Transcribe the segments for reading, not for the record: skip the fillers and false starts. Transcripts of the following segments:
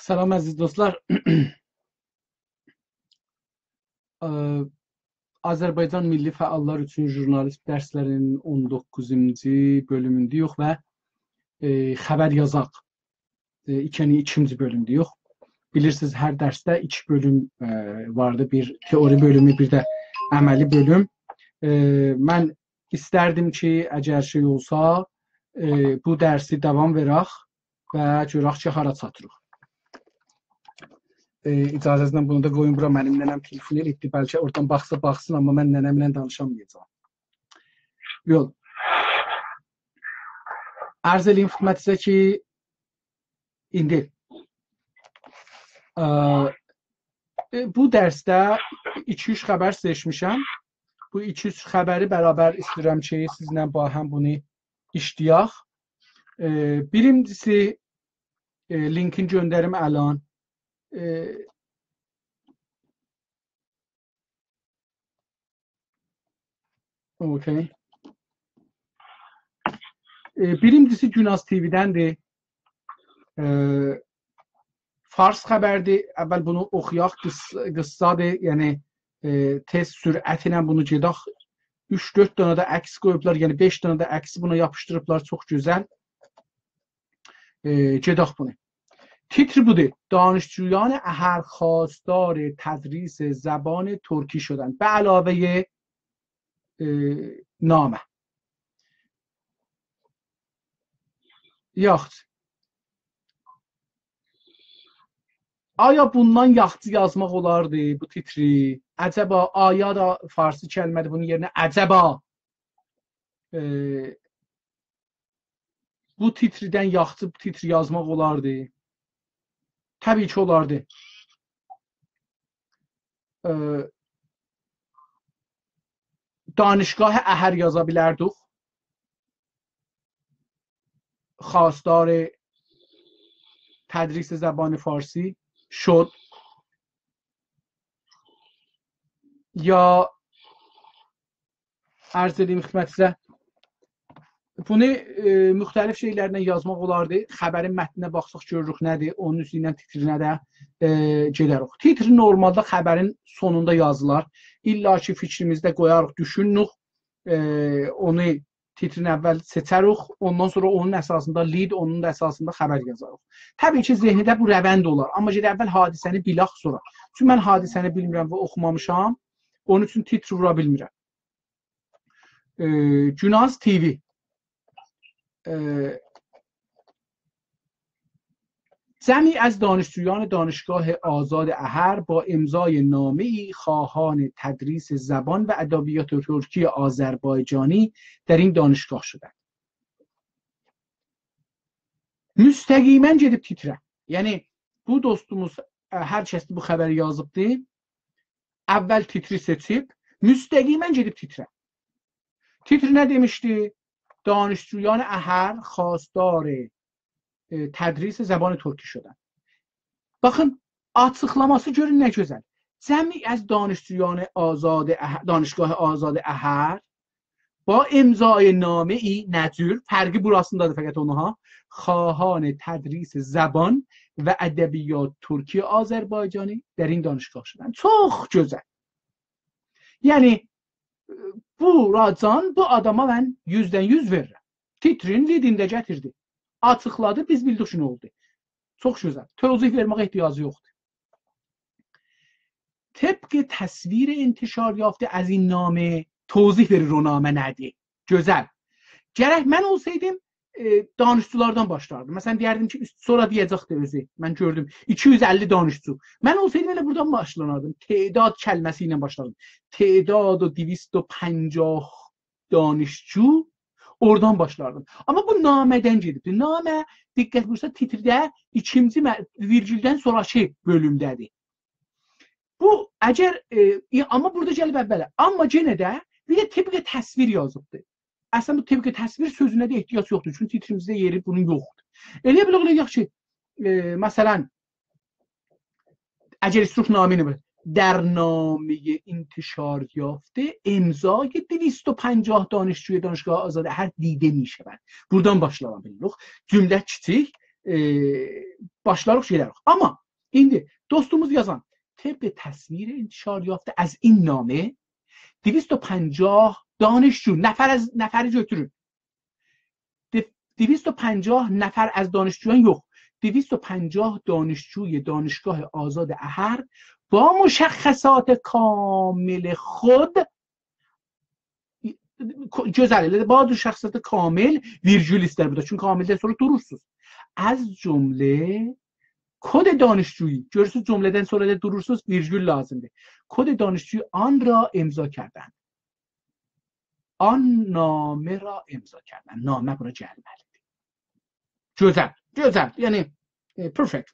Salam əziz dostlar. Azərbaycan Milli Fəallar üçün jurnalist dərslərinin 19-cu bölümündəyik və xəbər yazaq ikinci bölümdəyik. Bilirsiniz, hər dərsdə 2 bölüm vardı. Bir teori bölümü, bir də əməli bölüm. Mən istərdim ki, əgər şey olsa, bu dərsi davam verək və görək ki, hara çatırıq. İcazənizlə bunu da qoyun bura, mənim nənəm telefon etdi, bəlkə oradan baxsın, amma mən nənəmlə danışamayacağam. Yox. Ərz eləyim xidmətinizə ki, indi bu dərsdə 2-3 xəbər seçmişəm. Bu 2-3 xəbəri bərabər istəyirəm ki, sizlə bahəm bunu işləyək. Birincisi, linkin göndərim əlan. Okay. Birincisi Günaz TV-dəndir. Fars xəbərdir. Əvvəl bunu oxuyaq, qıssadır. Yəni tez sürəti ilə bunu gedək. 3-4 dənə də əks qoyublar, yəni 5 dənə də əksi buna yapışdırıblar. Çox gözəl. Gedək bunu. تیتر بوده دانشجویان اهل خواستار تدریس زبان ترکی شدند به علاوه نامه. Yaxt. Aya bundan yaxçı yazmaq olardı bu titri? Əcəba, aya da farsi kəlmədir, bunun yerinə əcəba. Bu titridən yaxçı titri yazmaq olardı. Təbii ki, olardı. دانشگاه اهر yaza bilərdik. خواستار تدریس زبان فارسی شد. یا ərz edeyim xidmətinizə. Bunu müxtəlif şeylərlə yazmaq olardı. Xəbərin mətninə baxsaq görürük nədir, onun üzrə titrinə də gedərik. Titr normalda xəbərin sonunda yazılar. İlla ki fikrimizdə qoyarıq, düşünürük, onu titrin əvvəl seçərik, ondan sonra onun əsasında lead, onun da əsasında xəbər yazarıq. Təbii ki, zehnidə bu rəvənd olar, amma gedək əvvəl hadisəni bilək sonra. Çünki mən hadisəni bilmirəm və oxumamışam, onun üçün titr vura bilmirəm. Günaz TV جمعی از دانشجویان دانشگاه آزاد احر با امضای نامه‌ای خواهان تدریس زبان و ادبیات ترکی آذربایجانی در این دانشگاه شدند. Müstəqimən gedib titrə. Yəni bu dostumuz hər kəs bu xəbəri yazıbdı. Əvvəl titri seçib, müstəqimən gedib titrə. Titr nə demişdi? دانشجویان احر خواستار تدریس زبان ترکی شدن. Baxın, açıqlaması görün nə gözəl. Cəmi az دانشگاه آزاد احر با امضای نامه‌ای نجور فرقی burasındadır fəqət onha خواهان تدریس زبان و ادبیات ترکی آذربایجانی در این دانشگاه شدن. Çox gözəl. Yəni bu racan bu adama mən 100-dən 100 verirəm. Titrin lidində gətirdi. Açıqladı, biz bildik ki, nə oldu. Çox gözəl. Tövzih verməyə ehtiyacı yoxdur. طبق تصویر انتشار یافته از این نامه توضیح verir o namə nədir? Gözəl. Gərək mən olsaydım danışçulardan başlardım. Məsələn deyərdim ki, sonra deyəcəkdi özü. Mən gördüm 250 danışçu. Mən olsaydım elə buradan başlanardım. Tədad kəlməsi ilə başlardım. Tədad 250 danışçu oradan başlardım. Amma bu namədən gedibdi. Namə diqqət buyursa titrdə ikinci virgüldən sonraki bölümdədir. Bu əgər amma burada gəlib əvvələ. Amma yenə də bir də təbii təsvir yazıbdı. Əslində bu təbii təsvir sözünə də ehtiyac yoxdur. Çünki titrimizdə yeri bunun yoxdur. Elə bilək ki, məsələn, əgər istruhnaməni در نامه انتشار یافته امضای 250 دانشجوی دانشگاه آزاد احر دیده می شود. Buradan başlayalım bilirik. Cümlə kiçik, başlarıq şeylər. Amma indi dostumuz yazan طبق تصویر انتشار یافته از این نامه 250 دانشجو نفری götürün. 250 نفر از دانشجویان yox. 250 دانشجوی دانشگاه آزاد احر با مشخصات کامل خود gözəl با مشخصات کامل ویرگول ister burada. Çünki kamildən sonra durursuz. از جمله کد دانشجویی görürsüz cümlədən sonra da durursuz virgül lazımdır. کد دانشجویی آن را امضا کردند. آن نامه را امضا کردند. نامه bura gəlməlidir. Gözəl. Yəni perfect.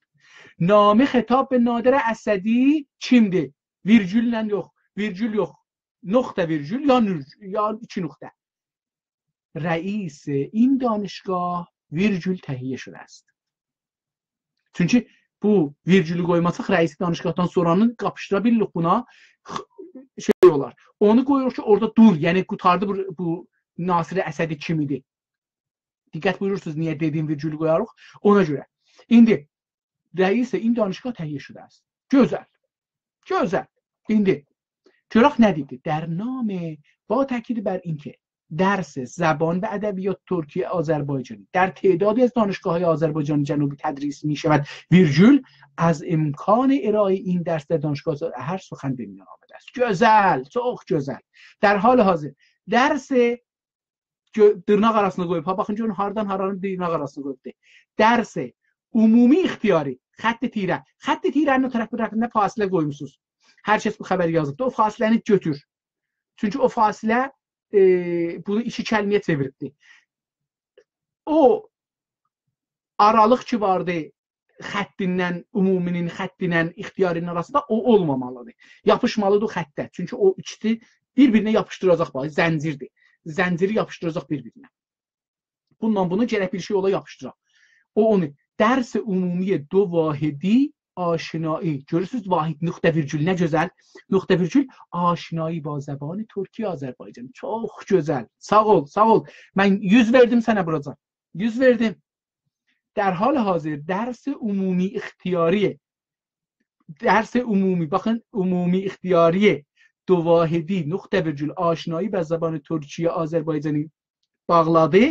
نامه خطاب به نادر اسدی kimdir? Virgüllə yox. Virgül yox. نقطه virgül یا iki nokta. رئیس این دانشگاه virgül تهیه شده است. Çünki bu virgülü qoymasaq rəisi danışqahdan sonranın qapışdıra bilirik buna şey olar. Onu qoyuruq ki orada dur. Yəni qutardı bu Nasir Əsədi kim idi? Diqqət buyurursunuz niyə dediyim virgülü qoyarıq? Ona görə. İndi رئیس این دانشگاه تهیه شده است. gözəl. İndi görək nə dedi? در نامه با تاکید بر اینکه درس زبان و ادبیات ترکی آذربایجانی در تعدادی از دانشگاه‌های آذربایجان جنوبی تدریس می‌شود ویرگول از امکان ارائه این درس در دانشگاه احر سخن به میان آمده است. gözəl, çox gözəl. در حال حاضر درس dırnaq arasına qoyub. Baxın görün hardan haranın dırnaq arasına qoyubdu. Dərs ümumi ixtiyari xətt tirə. Xətt tirənin o tərəfində fasilə qoymusunuz. Hər kəs bu xəbəri yazıbdı. O fasiləni götür. Çünki o fasilə bunu iki kəlməyə çeviribdi. O aralıq ki vardı xəttindən, ümuminin xəttindən, ixtiyarinin arasında o olmamalıdır. Yapışmalıdır o xəttə. Çünki o ikisi bir-birinə yapışdıracaq bax, zəncirdir. Zənciri yapışdıracaq bir-birinə. Bununla bunu gərək bir şey ola yapışdıraq. O onu dərs ümumiyə 2 vahidi آشنایی. Görürsüz vahid nöqtə virgül nə gözəl. Nöqtə virgül aşinayı با zəbanı Türkiyə Azərbaycan. Çox gözəl. Sağ ol, sağ ol. Mən 100 verdim sənə buracan. 100 verdim. در حال حاضر درس عمومی اختیاریه. درس عمومی bakın عمومی اختیاریه. دو واحدی نقطه virgül آشنایی به زبان ترکیه آذربایجانی bağladı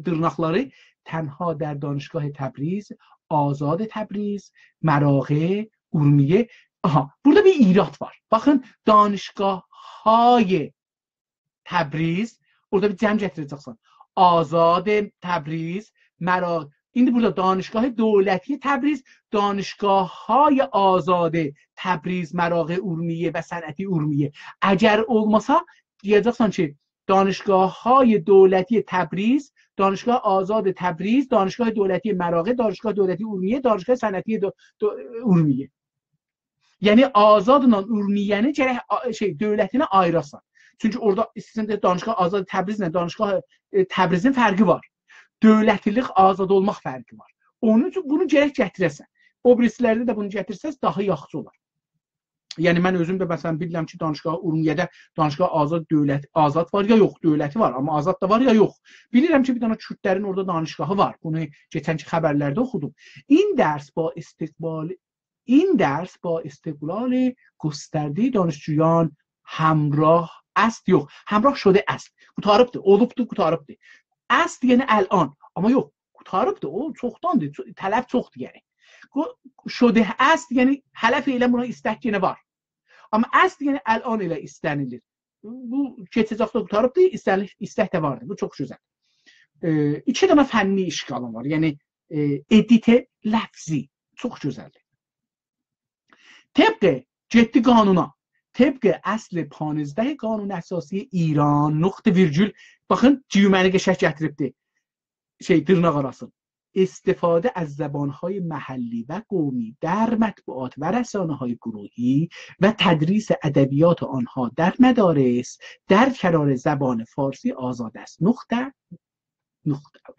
dırnaqları تنها در دانشگاه تبریز آزاد تبریز مراغه ارومیه. Aha, burada bir irat var. Bakın danışgahهای تبریز orada bir cəm gətirəcəksən. آزاد تبریز مراغ. İndi burada danışgاه دولتی تبریز danışgahهای آزاد تبریز مراغه ارومیه و صنعتی ارومیه. اگر olmasa deyəcəksən ki دانشگاه‌های دولتی تبریز، دانشگاه آزاد تبریز، دانشگاه دولتی مراغه، دانشگاه دولتی ارومیه، دانشگاه صنعتی ارومیه. Yəni azadla urmiyəni gərək dövlətinə ayırasan. Çünki orada istəyirsən danışgah azad Təbrizlə danışgah Təbrizin fərqi var. Dövlətlilik, azad olmaq fərqi var. Onun üçün bunu gərək gətirəsən. O birislərdə də bunu gətirsəz daha yaxşı olar. Yəni mən özüm də məsələn bilirəm ki, danışgah Urmiyədə danışgah azad dövlət azad var ya yox, dövləti var, amma azad da var ya yox. Bilirəm ki, bir dənə Kürdlərin orada danışgahı var. Bunu keçənki xəbərlərdə oxudum. این درس با استقلال گسترده دانشجویان همراه است. yox, همراه شده است. Qutarıbdır, olubdur, qutarıbdır. است yəni الان, amma yox, qutarıbdır. O çoxdandır, tələb çoxdur yəni. شده است yəni hələ fiilən buna istək yenə var. Amma است yəni الان ilə istənilir. Bu keçəcəkdə qutarıbdır, istək də vardır. Bu çox gözəl. İki dənə fənni işqalım var. Yəni edite lafzi. Çox gözəldir. طبق جدی قانونا طبق اصل 15 قانون اساسی ایران نقطه ویرگول bakın cümləni qəşəng gətiribdi. Dırnaq arası. استفاده از زبانهای محلی و قومی در مطبوعات و رسانه‌های گروهی و تدریس ادبیات آنها در مدارس در کنار زبان فارسی آزاد است. نقطه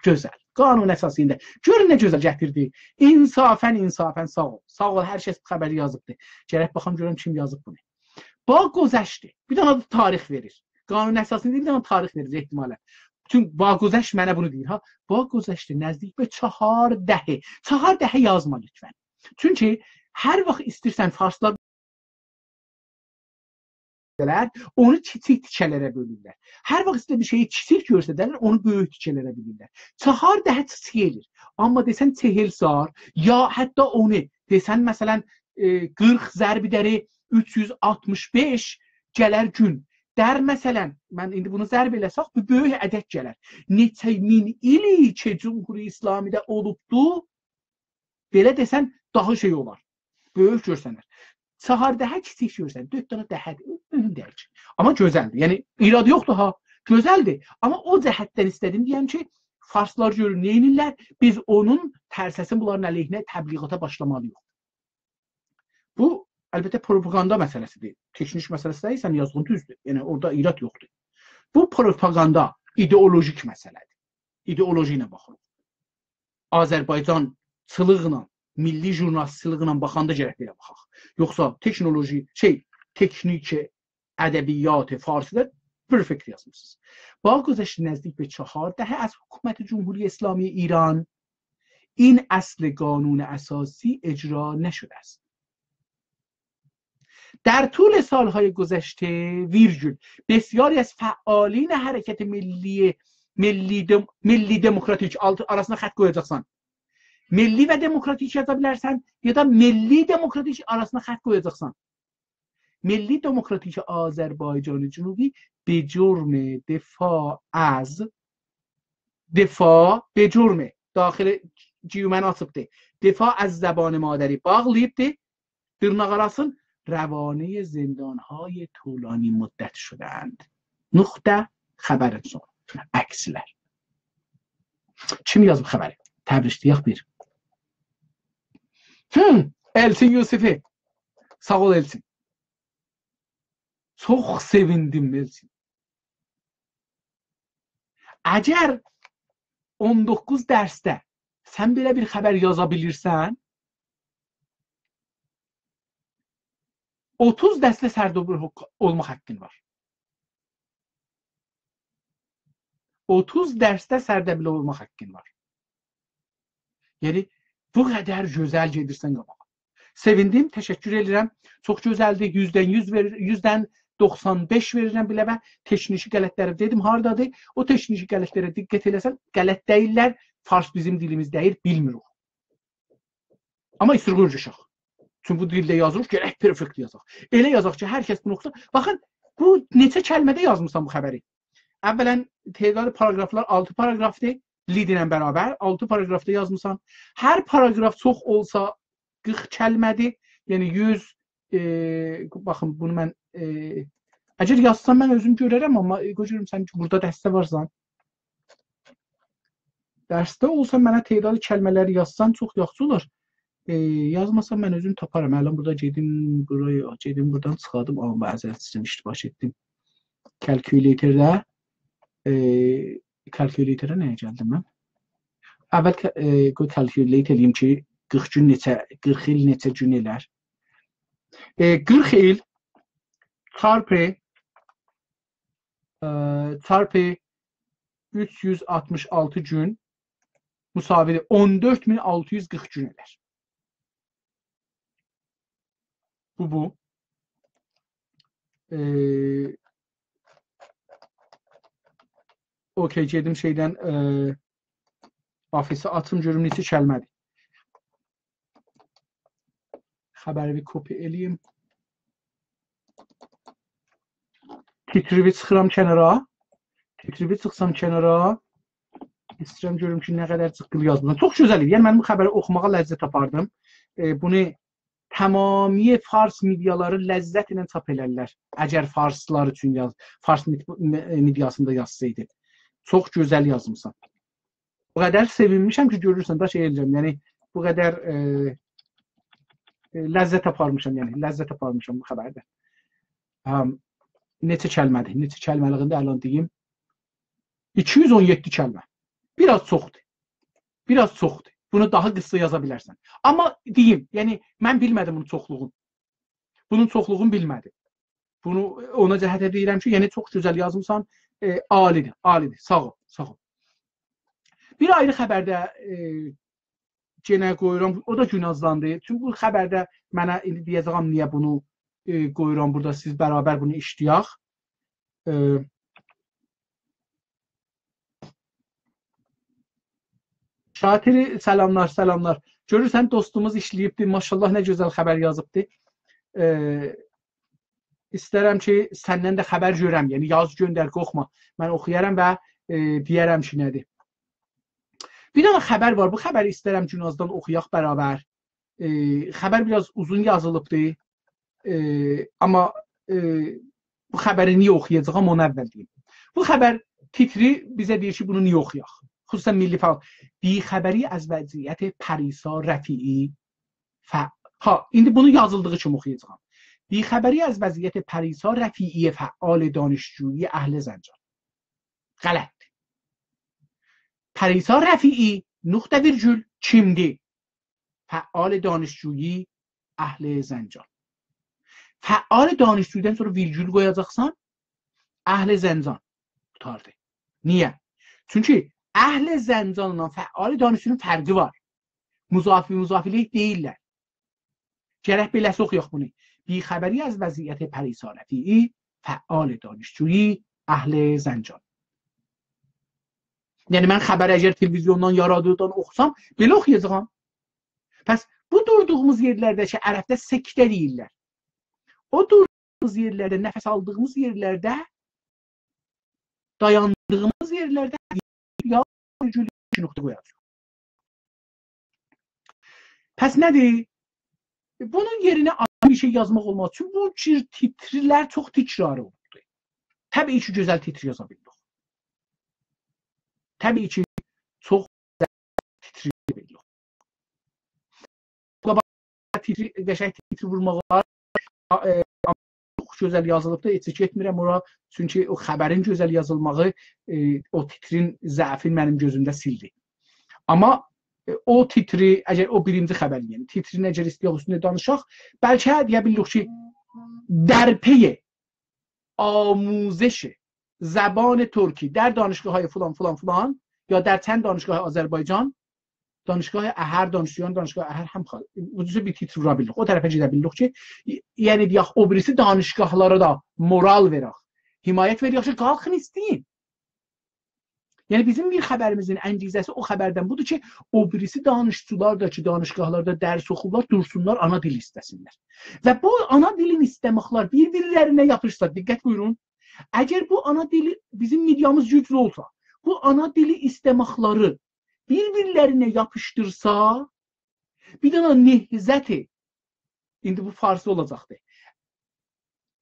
gözəl. Qanun əsasında. Görün nə gözəl gətirdi. İnsafən sağ ol. Sağ ol, hər kəs bu xəbəri yazıbdı. Gərək baxam görüm kim yazıb bunu. با گذشته. Bir dənə tarix verir. Qanun əsasında bir dənə tarix verir ehtimalə. Bütün با گذشت mənə bunu deyir ha. با گذشته نزدیک به 4 دهه. 4 دهه yazma lütfən. Çünki hər vaxt istərsən farslar onu kiçik tikələrə bölürlər. Hər vaxt istə bir şeyi kiçik görsədərlər, onu böyük tikələrə bölürlər. 4 dəhə kiçik edir. Amma desən 40 sar, ya hətta onu desən məsələn 40 zərbi dəri 365 gələr gün. Der məsələn, mən indi bunu zərb eləsək, bu böyük ədəd gələr. Neçə min ili ki Cumhuri İslamidə olubdu, belə desən daha şey olar. Böyük görsənər. 4 dəhə kiçik görsən, 4 dənə dəhədir, mühüm deyil. Amma gözəldir. Yəni iradı yoxdur ha, gözəldir. Amma o cəhətdən istədim deyəm ki, farslar görür nə edirlər? Biz onun tərsəsin bunların əleyhinə təbliğata başlamalıyıq. Bu əlbəttə propaganda məsələsidir. Teknik məsələsi deyil, sən yazdığın düzdür. Yəni orada irad yoxdur. Bu propaganda ideolojik məsələdir. İdeoloji ilə baxırıq. Azərbaycan çılıqla milli jurnalistçılıqla baxanda gərək belə baxaq. Yoxsa teknoloji, teknik ədəbiyyat Farsıda perfekt yazmışsınız. با گذشت نزدیک به 4 دهه از حکومت جمهوری اسلامی ایران این اصل قانون اساسی اجرا نشده است. در طول سالهای گذشته ویرگول بسیاری از فعالین حرکت milli demokratik arasına xətt qoyacaqsan. Milli və demokratik yaza bilərsən ya da milli demokratik arasına xətt qoyacaqsan. ملی دموکراتیک آذربایجان جنوبی به جرم دفاع به جرم داخل جیومن asıbdı. دفاع از زبان مادری bağlayıbdı. dırnaq arasın روانه زندانهای طولانی مدت شدند. نقطه xəbərin sonu. Əkslər. Kim yazıb xəbəri? Təbrişliyək bir. Elçin Yusifi. Sağ ol Elçin. Çox sevindim Elçin. Əgər 19 dərsdə sən belə bir xəbər yaza bilirsən, 30 dərslə sərdəbli olmaq haqqın var. 30 dərsdə sərdəbli olmaq haqqın var. Yəni, bu qədər gözəl gedirsən qabağa. Sevindim, təşəkkür edirəm. Çox gözəldir, 100-dən 95 verirəm bilə və tekniki qələtləri dedim, haradadır? O tekniki qələtlərə diqqət eləsən, qələt deyirlər, fars bizim dilimiz deyir, bilmirik. Amma istirğurcuşaq. Çünki bu dildə yazırıq, gərək perfekt yazaq. Elə yazaq ki, hər kəs bunu oxusa. Baxın, bu neçə kəlmədə yazmışsan bu xəbəri? Əvvələn, təqaüd paragraflar 6 paragrafdır, lead ilə bərabər 6 paragrafda yazmışsan. Hər paragraf çox olsa 40 kəlmədir, yəni 100, baxın, bunu mən, əgər yazsam mən özüm görərəm, amma görürüm sən ki, burada dəstə varsan. Dərsdə olsa mənə təqaüd kəlmələri yazsan çox yaxşı olur. Yazmasam mən özüm taparım. Ələn burada gedim, buradan çıxadım, amma bəzən sizin iştibaş etdim. Kalkülatorda, kalkülatora nəyə gəldim mən? Əvvəl kalkülat edeyim ki, 40 il neçə gün elər. 40 il çarpı 366 gün müsavidir 14.640 gün elər. Bu. Okey, gedim şeydən ofisi atım, görüm neçə kəlmədir. Xəbəri bir kopya eləyim. Titrivi çıxıram kənara. Titrivi çıxsam kənara. İstəyirəm görüm ki, nə qədər cıqqılı yazmışam. Çox gözəl idi. Yəni, mən bu xəbəri oxumağa ləzzət tapardım. Bunu tamamiyə fars mediaları ləzzət ilə çap elərlər. Əgər farslar üçün fars mediasında yazsaydı. Çox gözəl yazmışam. Bu qədər sevinmişəm ki, görürsən da şey eləyəcəm. Yəni, bu qədər ləzzət aparmışam, yəni, ləzzət aparmışam bu xəbərdə. Neçə kəlmədir? Neçə kəlməliğində əlan deyim? 217 kəlmə. Biraz çoxdur. Biraz çoxdur. Bunu daha qısa yaza bilərsən. Amma deyim, yəni, mən bilmədim bunun çoxluğunu. Bunun çoxluğunu bilmədim. Bunu ona cəhət edirəm ki, yəni, çox gözəl yazmışsan, alidir, alidir. Sağ ol, sağ ol. Bir ayrı xəbərdə yenə qoyuram, o da günazlandı. Çünki bu xəbərdə mənə indi deyəcəm niyə bunu qoyuram burada, siz bərabər bunu işləyək. Şatiri, səlamlar, səlamlar. Görürsən, dostumuz işləyibdir, maşallah nə gözəl xəbər yazıbdır. İstərəm ki, səndən də xəbər görəm, yəni yaz göndər, qorxma. Mən oxuyaram və deyərəm ki, nədir. Bir dənə xəbər var, bu xəbəri istərəm günazdan oxuyaq bərabər. Xəbər biraz uzun yazılıbdır, amma bu xəbəri niyə oxuyacağam, onu əvvəl deyim. Bu xəbər titri bizə deyir ki, bunu niyə oxuyaq? Xüsusən milli fəal. Bixəbəri əz vəziyyət Pərisa Rəfii indi bunu yazıldığı kimi oxuyacağam. Bixəbəri əz vəziyyət Pərisa Rəfii fəal danışcuyi əhl-i Zəncan. Qələt. Pərisa Rəfii nöqtə virgül kimdir? Fəal danışcuyi əhl-i Zəncan. Fəal danışcuyidən sonra virgül qoyacaqsan, əhl-i Zəncan qutardı. Niyə? Çünki əhl-i Zəncanla fəal danışcunun fərqi var. Müzafi-müzafilik deyirlər. Gərək beləsi oxuyaq bunu. Bixəbəri əz vəziyyət Pərisa Rəfii fəal danışcuyi əhl-i Zəncan. Yəni, mən xəbər əgər televizyondan, ya radiodan oxusam, belə oxuyacağam. Pəs, bu durduğumuz yerlərdə ki, ərəbdə səktə deyirlər. O durduğumuz yerlərdə, nəfəs aldığımız yerlərdə, dayandığımız yerlərdə ya virgül nöqtə qoyacaq. Pəs nədir? Bunun yerinə ayrı bir şey yazmaq olmaz. Çünki bu cür titrilər çox tikrarı oldu. Təbii ki, gözəl titri yaza bildik. Təbii ki, çox titri bildik. Qəşəng titri vurmağa çox gözəl yazılıbdır, heç getmirəm ora. Çünki o xəbərin gözəl yazılmağı o titrin zəifini mənim gözümdə sildi. Amma o titri, əgər o birinci xəbər, yəni titrin əgər istəyək üstündə danışaq, bəlkə deyə bilirik ki, در پی آموزش زبان ترکی در دانشگاه‌های فلان فلان فلان یا در چند دانشگاه آذربایجان، دانشگاه اher danışuyan دانشگاه اher hem ucuzu bir titre vura bildik. O tərəfə gedə bildik ki, yəni deyək o birisi danışgahlara da moral verək, himayət verək ki, qalxın istəyin. Yəni bizim bir xəbərimizin əncizəsi o xəbərdən budur ki, o birisi danışçılar da ki, danışgahlarda dərs oxuyurlar, dursunlar, ana dil istəsinlər. Və bu ana dilin istəməklər bir-birlərinə yapışsa, diqqət buyurun, əgər bu ana dili bizim mediamız güclü olsa, bu ana dili istəməkləri bir-birlərinə yapışdırsa, bir dənə nehzəti, indi bu farsı olacaqdır,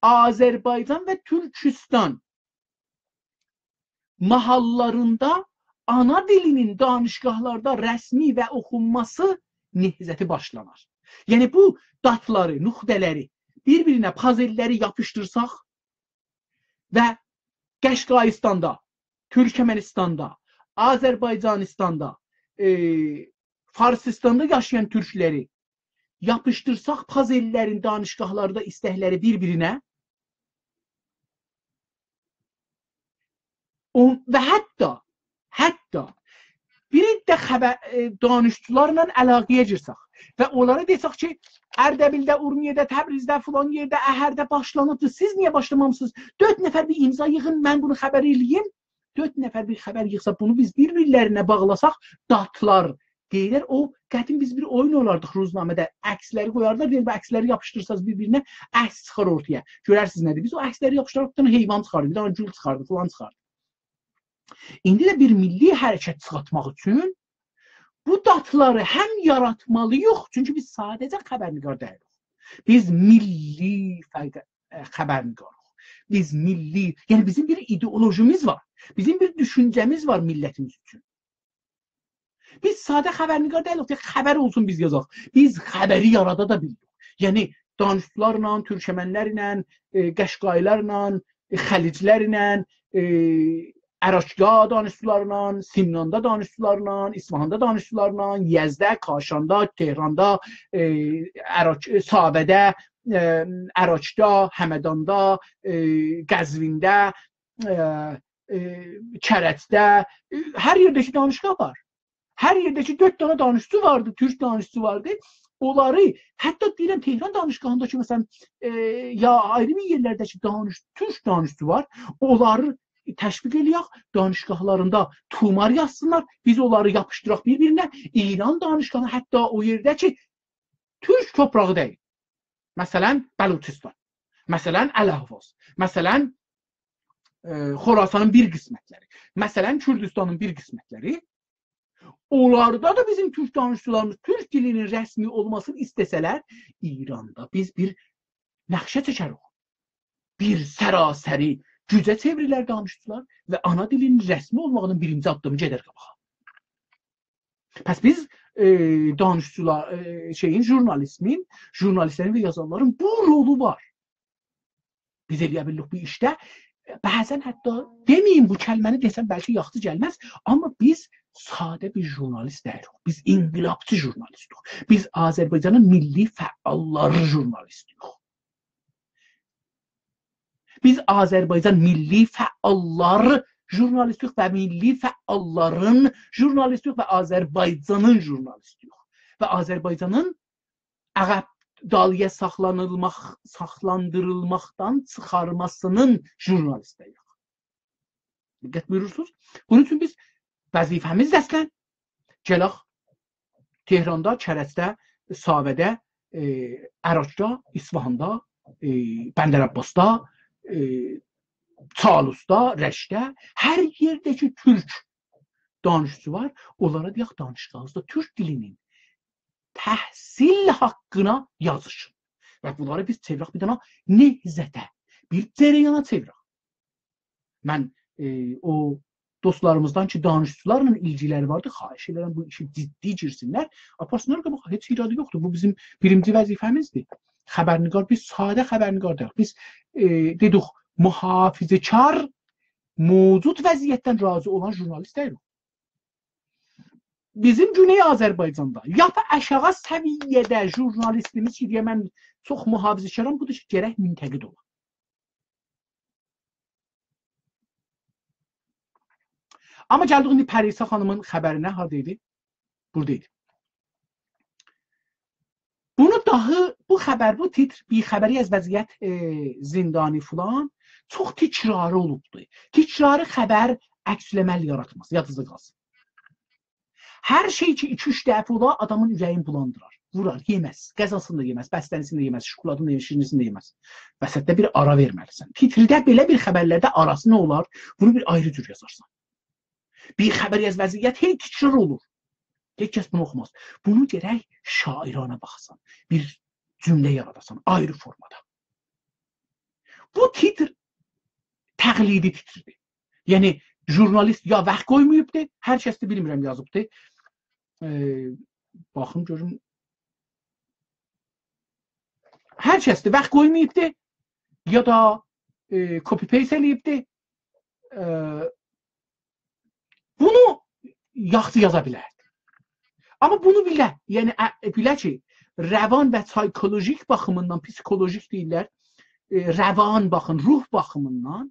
Azərbaycan və Türkistan mahallarında ana dilinin danışgahlarda rəsmi və oxunması nehzəti başlanar. Yəni bu datları, nüqtələri bir-birinə, pazelləri yapışdırsaq və Qəşqaistanda, Türkmenistanda, Azerbaycanistanda, Farsistanda yaşayan Türkləri yapıştırsaq pazellərin danışgahlarda istəkləri bir-birinə və hətta bir də danışçılarla əlaqəyə girsək və onlara desək ki, Ərdəbildə, Urmiyədə, Təbrizdə, filan yerdə, Əhərdə başlanıbdır. Siz niyə başlamamısınız? 4 nəfər bir imza yığın, mən bunu xəbər eləyim. 4 nəfər bir xəbər yığsa, bunu biz bir-birlərinə bağlasaq, datlar deyilər, o qədim biz bir oyun olardık ruznamədə, əksləri qoyarlar, deyir, bu əksləri yapışdırsaz bir-birinə, əks çıxar ortaya. Görərsiniz nədir? Biz o əksləri yapışdıraq, bir dənə heyvan çıxardı, bir dənə gül çıxardı, filan çıxardı. İndi də bir milli hərəkət çıxartmaq üçün bu datları həm yaratmalıyıq, çünki biz sadəcə xəbərnigar deyilik. Biz milli xəbərnigarıq. Biz milli, yəni bizim bir ideolojimiz var. Bizim bir düşüncəmiz var millətimiz üçün. Biz sadə xəbərnigar deyilik, xəbər olsun biz yazaq. Biz xəbəri yarada da bilirik. Yəni danışçılarla, türkmənlərlə, qəşqaylarla, xəliclərlə, Əraçga danışçılarla, Simnanda danışçılarla, İsfahanda danışçılarla, Yezdə, Kaşanda, Tehranda, Sabədə, Əraçda, Həmədanda, Qəzvində, Kərəcdə, hər yerdəki danışqa var. Hər yerdəki 4 dənə danışçı vardı, türk danışçı vardı. Onları, hətta deyirəm Tehran danışqahındakı məsələn, ya ayrı bir yerlərdəki türk danışçı var. Onları təşviq eləyək, danışqahlarında tumar yazsınlar, biz onları yapışdıraq bir-birinə. İran danışqahı hətta o yerdə ki, türk toprağı deyil. Məsələn, Bəluçistan, məsələn, Əlahvaz, məsələn, Xorasanın bir qismətləri, məsələn, Kürdistanın bir qismətləri. Onlarda da bizim türk danışçılarımız türk dilinin rəsmi olmasını istəsələr, İranda biz bir nəqşə çəkərik. Bir sərasəri gücə çevrilər danışçılar və ana dilinin rəsmi olmağının birinci addımı gedər qabağa. Pəs biz danışçılar, jurnalistlərin və yazarların bu rolu var. Biz eləyə bilirik bu işdə. Bəzən hətta deməyim bu kəlməni desəm bəlkə yaxşı gəlməz, amma biz sadə bir jurnalist deyirik. Biz inqilabçı jurnalistiq. Biz Azərbaycanın milli fəalları jurnalistiq. Biz Azərbaycan milli fəalları jurnalistiq və milli fəalların jurnalistiq və Azərbaycanın jurnalistiq. Və Azərbaycanın əqəb dalıya saxlandırılmaqdan çıxarmasının jurnalistiyik. Diqqət buyurursunuz. Bunun üçün biz vəzifəmiz dəslən gələk Tehranda, Kərəcdə, Sabədə, Əraçda, İsfahanda, Bəndər-Abbasda, Çalusda, Rəşdə, hər yerdəki türk danışçı var. Onlara deyək danışqanızda türk dilinin təhsil haqqına yazışın. Və bunları biz çevirək bir dənə nehzətə, bir cərəyana çevirək. Mən o dostlarımızdan ki, danışçılarla ilgiləri vardı, xahiş edirəm bu işi ciddi girsinlər. Aparsınlar qabağa, heç iradı yoxdur. Bu bizim birinci vəzifəmizdir. Xəbərnigar, biz sadə xəbərnigar deyək. Biz dedik, mühafizəkar, mövcud vəziyyətdən razı olan jurnalist deyirik. Bizim Güney Azərbaycanda ya da aşağı səviyyədə jurnalistimiz ki, deyə mən çox mühafizəkaran budur ki, gərək müntəqid ola. Amma gəldik indi Pərisa xanımın xəbərinə harda idi? Burada idi. Bunu dahi bu xəbər, bu titr bixəbəri az vəziyyət zindani filan çox tikrarı olubdu. Tikrarı xəbər əksləməl yaratmaz, yadınızda qalsın. Hər şey ki 2-3 dəfə ola adamın ürəyin bulandırar, vurar, yeməz, qəzasını da yeməz, bəstənisini də yeməz, şokoladını da şirinisini də yeməz. Vəsətdə bir ara verməlisən. Titrdə belə bir xəbərlərdə arası nə olar? Bunu bir ayrı cür yazarsan. Bixəbəri az vəziyyət hey tikrar olur. Heç kəs bunu oxumaz. Bunu gərək şairana baxasan, bir cümlə yaradasan, ayrı formada. Bu titr təqlidi titrdir. Yəni, jurnalist ya vaxt qoymayıbdır, hər kəs də bilmirəm yazıbdır. Baxın, görün. Hər kəs də vaxt qoymayıbdır, ya da copy-paste eləyibdir. Bunu yaxşı yaza bilərdi. Amma bunu bilə, yəni bilə ki, rəvan və psikolojik baxımından, psikolojik deyirlər, rəvan baxın, ruh baxımından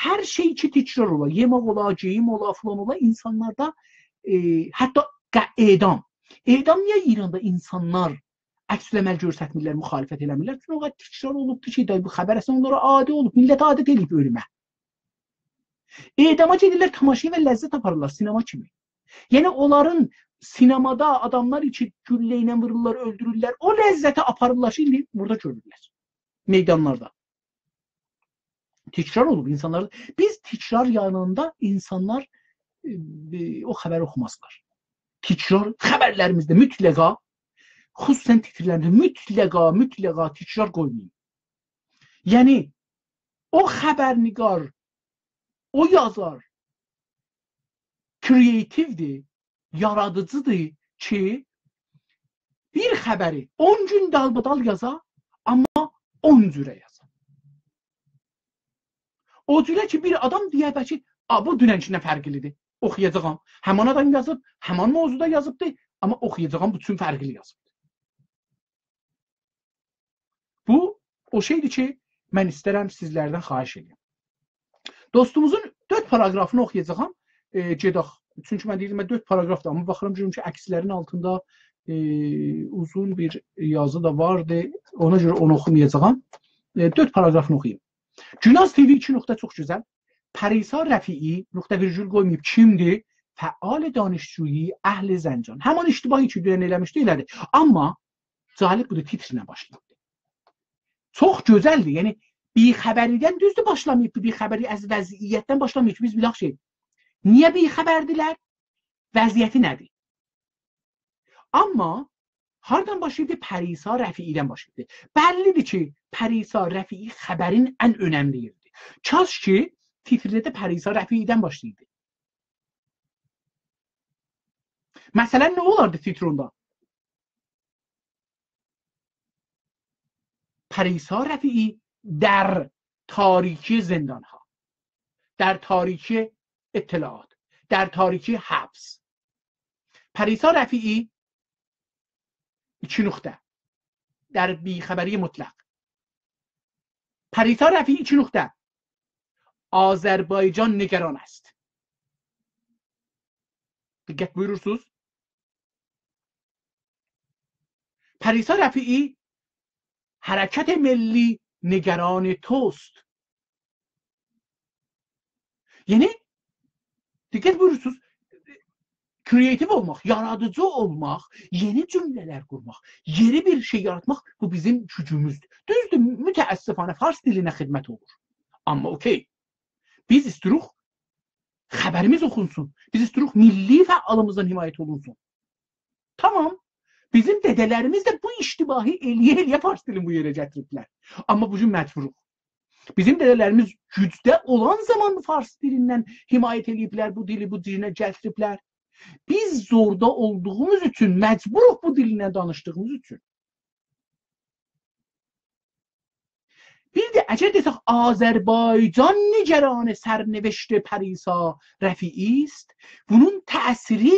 hər şey ki təkrar ola, yemək ola, geyim ola, falan ola, insanlarda hətta edam. Edam niyə İranda insanlar əksləməl göstərmirlər, müxalifət eləmirlər? Çünki o qədər təkrar olubdur ki, bu xəbər əslən onlara adi olub, millət adət eləyib ölümə. Edama gedirlər, tamaşaya və ləzzət aparırlar, sinema kimi. Yəni onların sinemada adamlar için güllə ilə vururlar, öldürürlər. O ləzzəti aparırlar, şimdi burada görürlər. Meydanlarda. Təkrar olub insanlar. Biz təkrar yanında insanlar o xəbər oxumazlar. Təkrar xəbərlərimizdə mütləqa, xüsusən titrlərində mütləqa təkrar qoymayın. Yəni o xəbərnigar, o yazar kreativdir, yaradıcıdır ki, bir xəbəri 10 gün dalbadal yaza, amma 10 cürə yaza. O cürə ki, bir adam deyək ki, bu dünənkindən fərqlidir, oxuyacağam. Həman adam yazıb, həman mövzuda yazıbdır, amma oxuyacağam, bütün fərqli yazıbdır. Bu, o şeydir ki, mən istərəm sizlərdən xahiş edeyim. Dostumuzun 4 paragrafını oxuyacağam, gedək. Çünki mən deyirəm, 4 paragrafdır, amma baxıram görüm ki, əkslərin altında uzun bir yazı da vardı. Ona görə onu oxumayacağam. 4 paragrafını oxuyayım. Günaz TV 2 nöqtə çox gözəl. Pərisa Rəfii, nöqtə virgül qoymayıb, kimdir? Fəal danışçuyi əhl-i Zəncan. Həman iştibahi ki, dünən eləmişdi, elədi. Amma cəlib budur, titrlə başlayıb. Çox gözəldir. Yəni, bixəbəridən düzdür başlamayıb, bixəbəri az vəziyyətdən başlamayıb. Biz bilək şey, niyə bixəbərdilər? Vəziyyəti nədir? Amma hardan başlayıb? Pərisa Rəfiidən başlayıb. Bəllidir ki, Pərisa Rəfii xəbərin ən önəmli yeridir. Kaş ki, titrdə də Pərisa Rəfiidən başlayıb. Məsələn, nə olardı titronda? پریسا رفیعی در تاریکی زندانها، در تاریکی اطلاعات، در تاریکی حبس. پریسا رفیعی 2 نقطه در بیخبری مطلق. پریسا رفیعی 2 نقطه آذربایجان نگران است. دقت buyurursunuz. پریسا رفیعی حرکت ملی نگران توست. Yani dikkat buyurursunuz. Kreatif olmak, yaratıcı olmak, yeni cümleler kurmak, yeni bir şey yaratmak bu bizim gücümüzdür. Düzdür, müteəssifane Fars diline xidmət olur. Amma okey. Biz istiruq xəbərimiz oxunsun. Biz istiruq milli fəalımızdan himayət olunsun. Tamam. Bizim dədələrimiz də bu iştibahi eləyə Fars dilini bu yerə gətiriblər. Amma bu gün məcburuq. Bizim dədələrimiz gücdə olan zaman Fars dilindən himayət eləyiblər, bu dili bu dilinə gətiriblər. Biz zorda olduğumuz üçün, məcburuq bu dilinə danışdığımız üçün. Bir də əgər desək, Azərbaycan nigeranı sərnevişte Pərisa Rəfi'i ist, bunun təsiri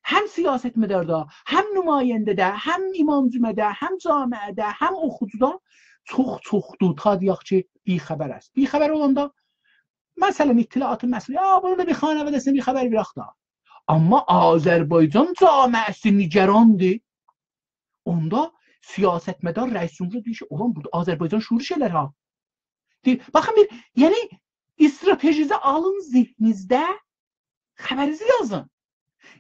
هم siyasetmedarda, hem nümayəndədə, hem imamcümədə, hem camiədə, hem oxucuda çox ta deyək ki, bixəbər است. Bixəbər olanda məsələn ittilaatın məsələ, ya bunu da bir xanəvədəsinə bir xəbər verək da. Amma Azərbaycan camiəsi nigarandır. Onda siyasetmedar rəis cümhur deyir ki, olan burada Azərbaycan şuuru şeylər ha. Deyir, baxın bir, yəni stratejize alın zihninizdə, xəbərinizi yazın.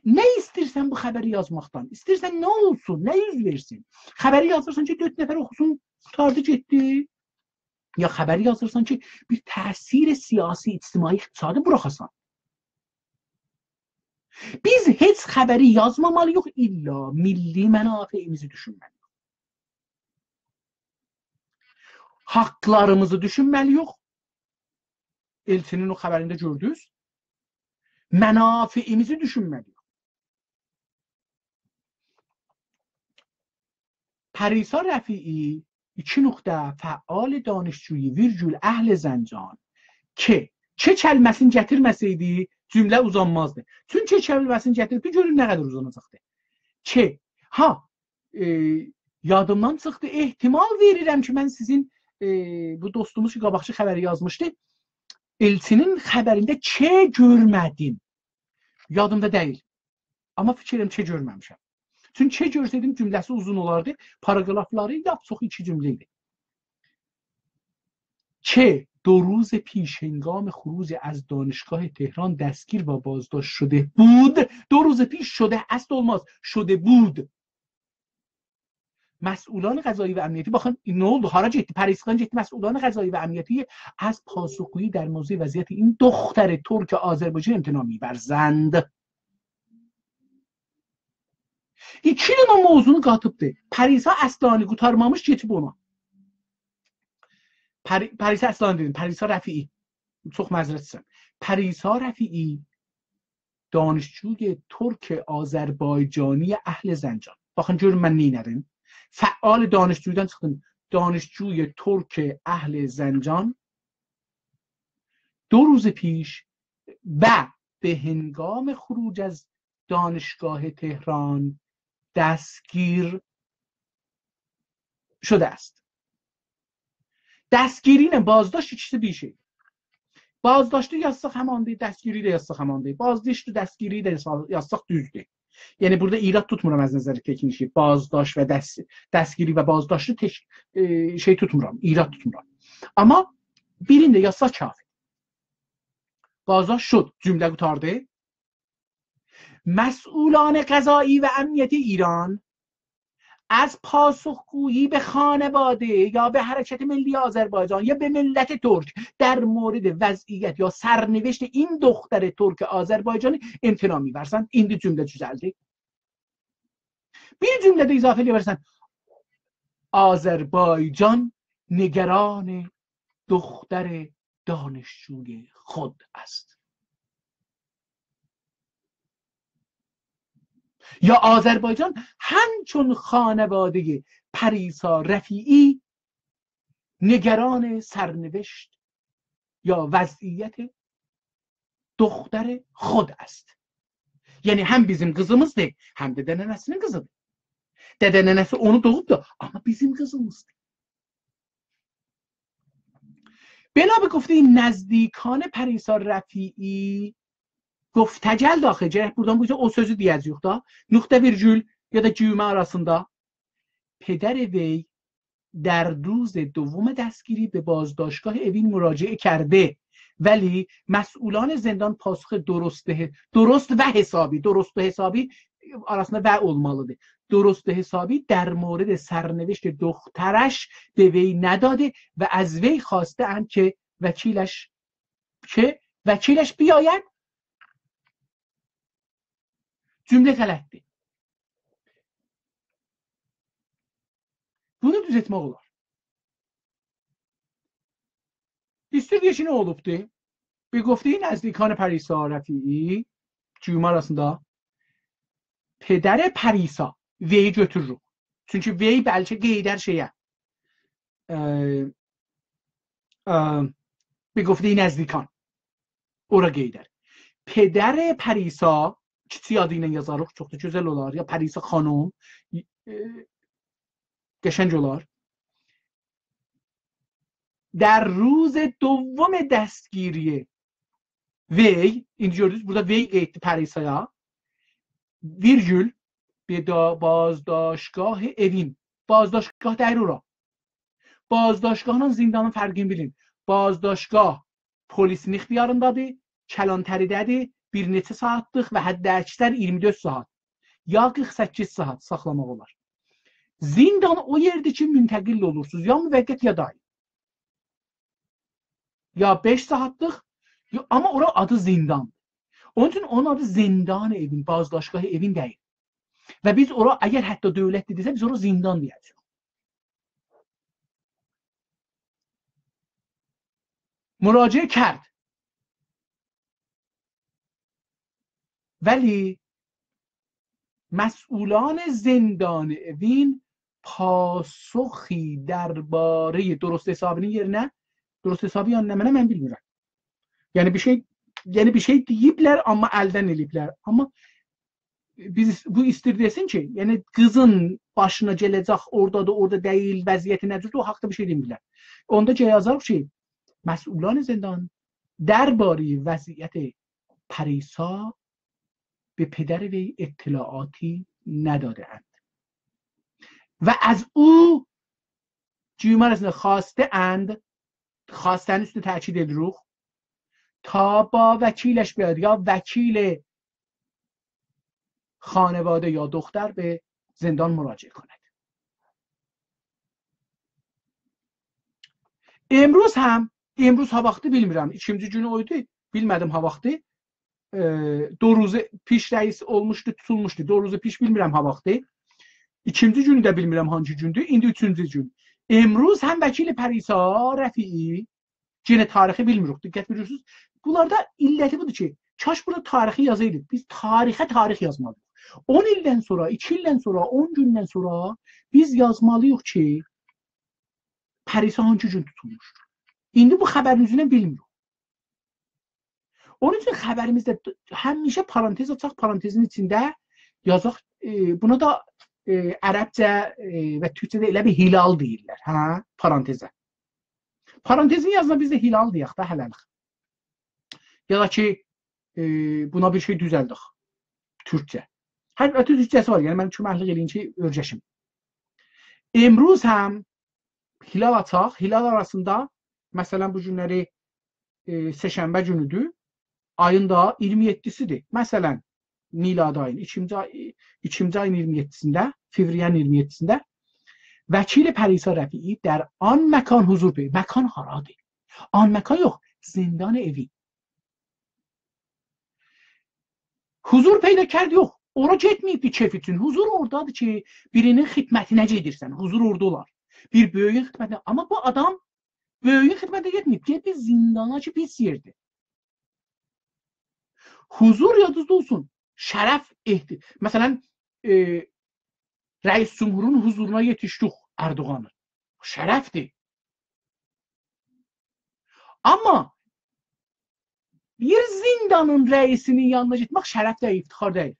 Ne istersen bu haberi yazmaktan. İstersen ne olsun, ne yüz versin. Haberi yazırsan ki 4 nefer okusun, kurtardı gitti. Ya haberi yazırsan ki bir təsir siyasi, ictimai, iqtisadi buraxasan. Biz heç haberi yazmamalıyıq, illa milli mənafeyimizi düşünməliyik. Haqlarımızı düşünməliyik. Elçinin o xəbərində gördünüz. Mənafeyimizi düşünməliyik. پریسا رفیعی 2 nokta fəal danışçuyu virgül əhl Zəncan ki, çe kəlməsini gətirməsəydi cümlə uzanmazdı. Çünki kəlməsini gətirdi, görün nə qədər uzanacaqdı. Ki, yadımdan çıxdı, ehtimal verirəm ki, mən sizin bu dostumuz ki, qabaqçı xəbəri yazmışdı. Elçinin xəbərində çe görmədim. Yadımda deyil. Amma fikrim çe görməmişəm. Çünkü çe görseydim cümlesi uzun olardı. Paragrafları yap çok 2 cümleydi. چه 2 روز پیش هنگام خروج از دانشگاه تهران دستگیر و بازداشت شده بود. 2 روز پیش شده است olmaz. شده بود. مسئولان قضایی و امنیتی bakın ne oldu? Harac etti. Paris'ten etti. مسئولان قضایی و امنیتی از پاسخگویی در موضوع وضعیت این دختر ترک آذربایجان امتناع می‌ورزند. İki dənə mövzunu qatıbdı. Parisa Əslani qurtarmamış getib ona. Parisa Əslani dedim. Parisa Rəfi'i. Çox məzrət istəyirəm. Parisa Rəfi'i danışçuy Türk Azərbaycani Əhl Zəncan. Baxın görün mən nə etdim. Fəal danışçuydan çıxdım. Danışçuy Türk Əhl Zəncan 2 روز پیش و به هنگام خروج از دانشگاه تهران دستگیر شده است. دستگیری نه بازداشت چیز دیشه. بازداشتی yasaq həmandır, dəstgiri də yasaq həmandır. Bازداشت و dəstgiri də yasaq düzdür. Yəni burada irad tutmuram az nəzərdəki şey. Bازداشت və dəstgiri və bازداشtı şey tutmuram, irad tutmuram. Amma birində yasaq kafi. بازداشت شد. جمله قطارده. مسئولان قضایی و امنیتی ایران از پاسخگویی به خانواده یا به حرکت ملی آذربایجان یا به ملت ترک در مورد وضعیت یا سرنوشت این دختر ترک آذربایجانی امتناع می‌ورزند. این جمله düzeldi. Bir cümlede izafe ediyorsan آذربایجان نگران دختر دانشجوی خود است. یا آذربایجان همچون خانواده پریسا رفیعی نگران سرنوشت یا وضعیت دختر خود است. یعنی هم bizim kızımızdı hem de dedenesinin kızıdır. Dedenenesi onu doğuptu ama bizim kızımızdı. بنا به گفته نزدیکان پریسا رفیعی گفتگل داخل buradan bu o sözü diyəcəyik nokta virgül ya da cümle arasında پدر وی در روز دوم دستگیری به بازداشتگاه اوین مراجعه کرده ولی مسئولان زندان پاسخ درست و حسابی arasında و olmalıdır. درست و حسابی در مورد سرنوشت دخترش به وی نداده و از وی خواسته اند که وکیلش بیاید. Cümle غلطdir. Bunu düzeltmək olar. İstediği ne olubdu? به گفته نزدیکان پریسا رفیعی cümle arasında پدر پریسا وی götürürük. Çünkü وی بلکه qeydər şeyə. به گفته نزدیکان. ora qeydər. پدر پریسا kiçik adı ilə yazarıq, çox da gözəl olar. Ya Pərisa xanım, qəşəng olar. در روز دوم دستگیری وی، اینجا gördünüz burada وی قیدی پریسایا، ویرگül به بازداشتگاه اوین، بازداشتگاه در اورا. Bazdashgahla zindanın fərqini bilin. Bazdashgah polisin ixtiyarındadır, Kəlantaridədir, bir neçə saatlıq və hətta əksər 24 saat ya 48 saat saxlamaq olar. Zindan o yerdir ki, müntəqil olursunuz, ya müvəqqət ya daim. Ya 5 saatlıq, amma ora adı zindan. Onun üçün onun adı zindan evin, bazdashgah evin deyil. Və biz ora, əgər hətta dövlət dedirsə, biz ora zindan deyəcəyik. مراجعه کرد ولی مسئولان زندان اوین پاسخی درباره درست حسابی yerine درست hesabı anlamına mən bilmirəm. Yəni bir şey deyiblər amma əldən eliblər. Amma biz bu istir desin ki, yəni qızın başına gələcək orada da orada deyil, vəziyyəti necədir, o haqqda bir şey demirlər. Onda yazarıq ki, مسئولان زندان درباره وضعیت پریسا به پدر وی اطلاعاتی نداده‌اند و از او جیمارسن خواسته اند، خواستن است تاکید دروغ، تا با وکیلش بیاد یا وکیل خانواده یا دختر به زندان مراجعه کند. امروز ha vaxtı bilmirəm. İkinci günü oydu. Bilmədim ha vaxtı. Doruzu piş rəis olmuşdu, tutulmuşdu. Doruzu piş bilmirəm ha vaxtı. İkinci günü də bilmirəm hangi gündür. İndi üçüncü gün. Emruz həm vəkil Pərisa Rəfii, yenə tarixi bilmirik. Diqqət verirsiniz. Bunlarda illəti budur ki, kaş burada tarixi yazaydık. Biz tarixə tarix yazmalıyıq. 10 ildən sonra, 2 ildən sonra, 10 gündən sonra biz yazmalıyıq ki, Pərisa hangi gün tutulmuşdur. İndi bu xəbərin üzrə bilmirik. Onun üçün xəbərimizdə həmişə parantez açaq, parantezin içində yazaq. Buna da ərəbcə və türkçədə elə bir hilal deyirlər, hə, parantezə. Parantezin yazına biz də hilal deyək də hələlik. Ya da ki, buna bir şey düzəldik. Türkçə. Hətta türkçəsi var, yəni mən köməklik edin ki, öyrəşim. Emruz həm hilal açaq, hilal arasında məsələn bu günləri seşənbə günüdür. Ayın da 27'sidir. Məsələn, miladi ayın 2-ci ayın 27'sində, fevriyənin 27'sində vəkil Pərisa Rəfii در آن مکان huzur peyda. Məkan haradır? An məkan yox, zindan evi. Huzur peyda کرد yox. Ora getməyibdi keyf üçün. Huzur oradadır ki, birinin xidmətinə gedirsən. Huzur orada olar. Bir böyüyün xidmətinə. Amma bu adam böyüyün xidmətə getməyib. Getdi zindana ki, pis yerdir. Huzur yadınızda olsun. Şərəf ehti. Məsələn, Rəis Cumhurun huzuruna yetişdik Erdoğan'ın. Şərəfdir. Amma bir zindanın rəisinin yanına getmək şərəf deyil, iftixar deyil.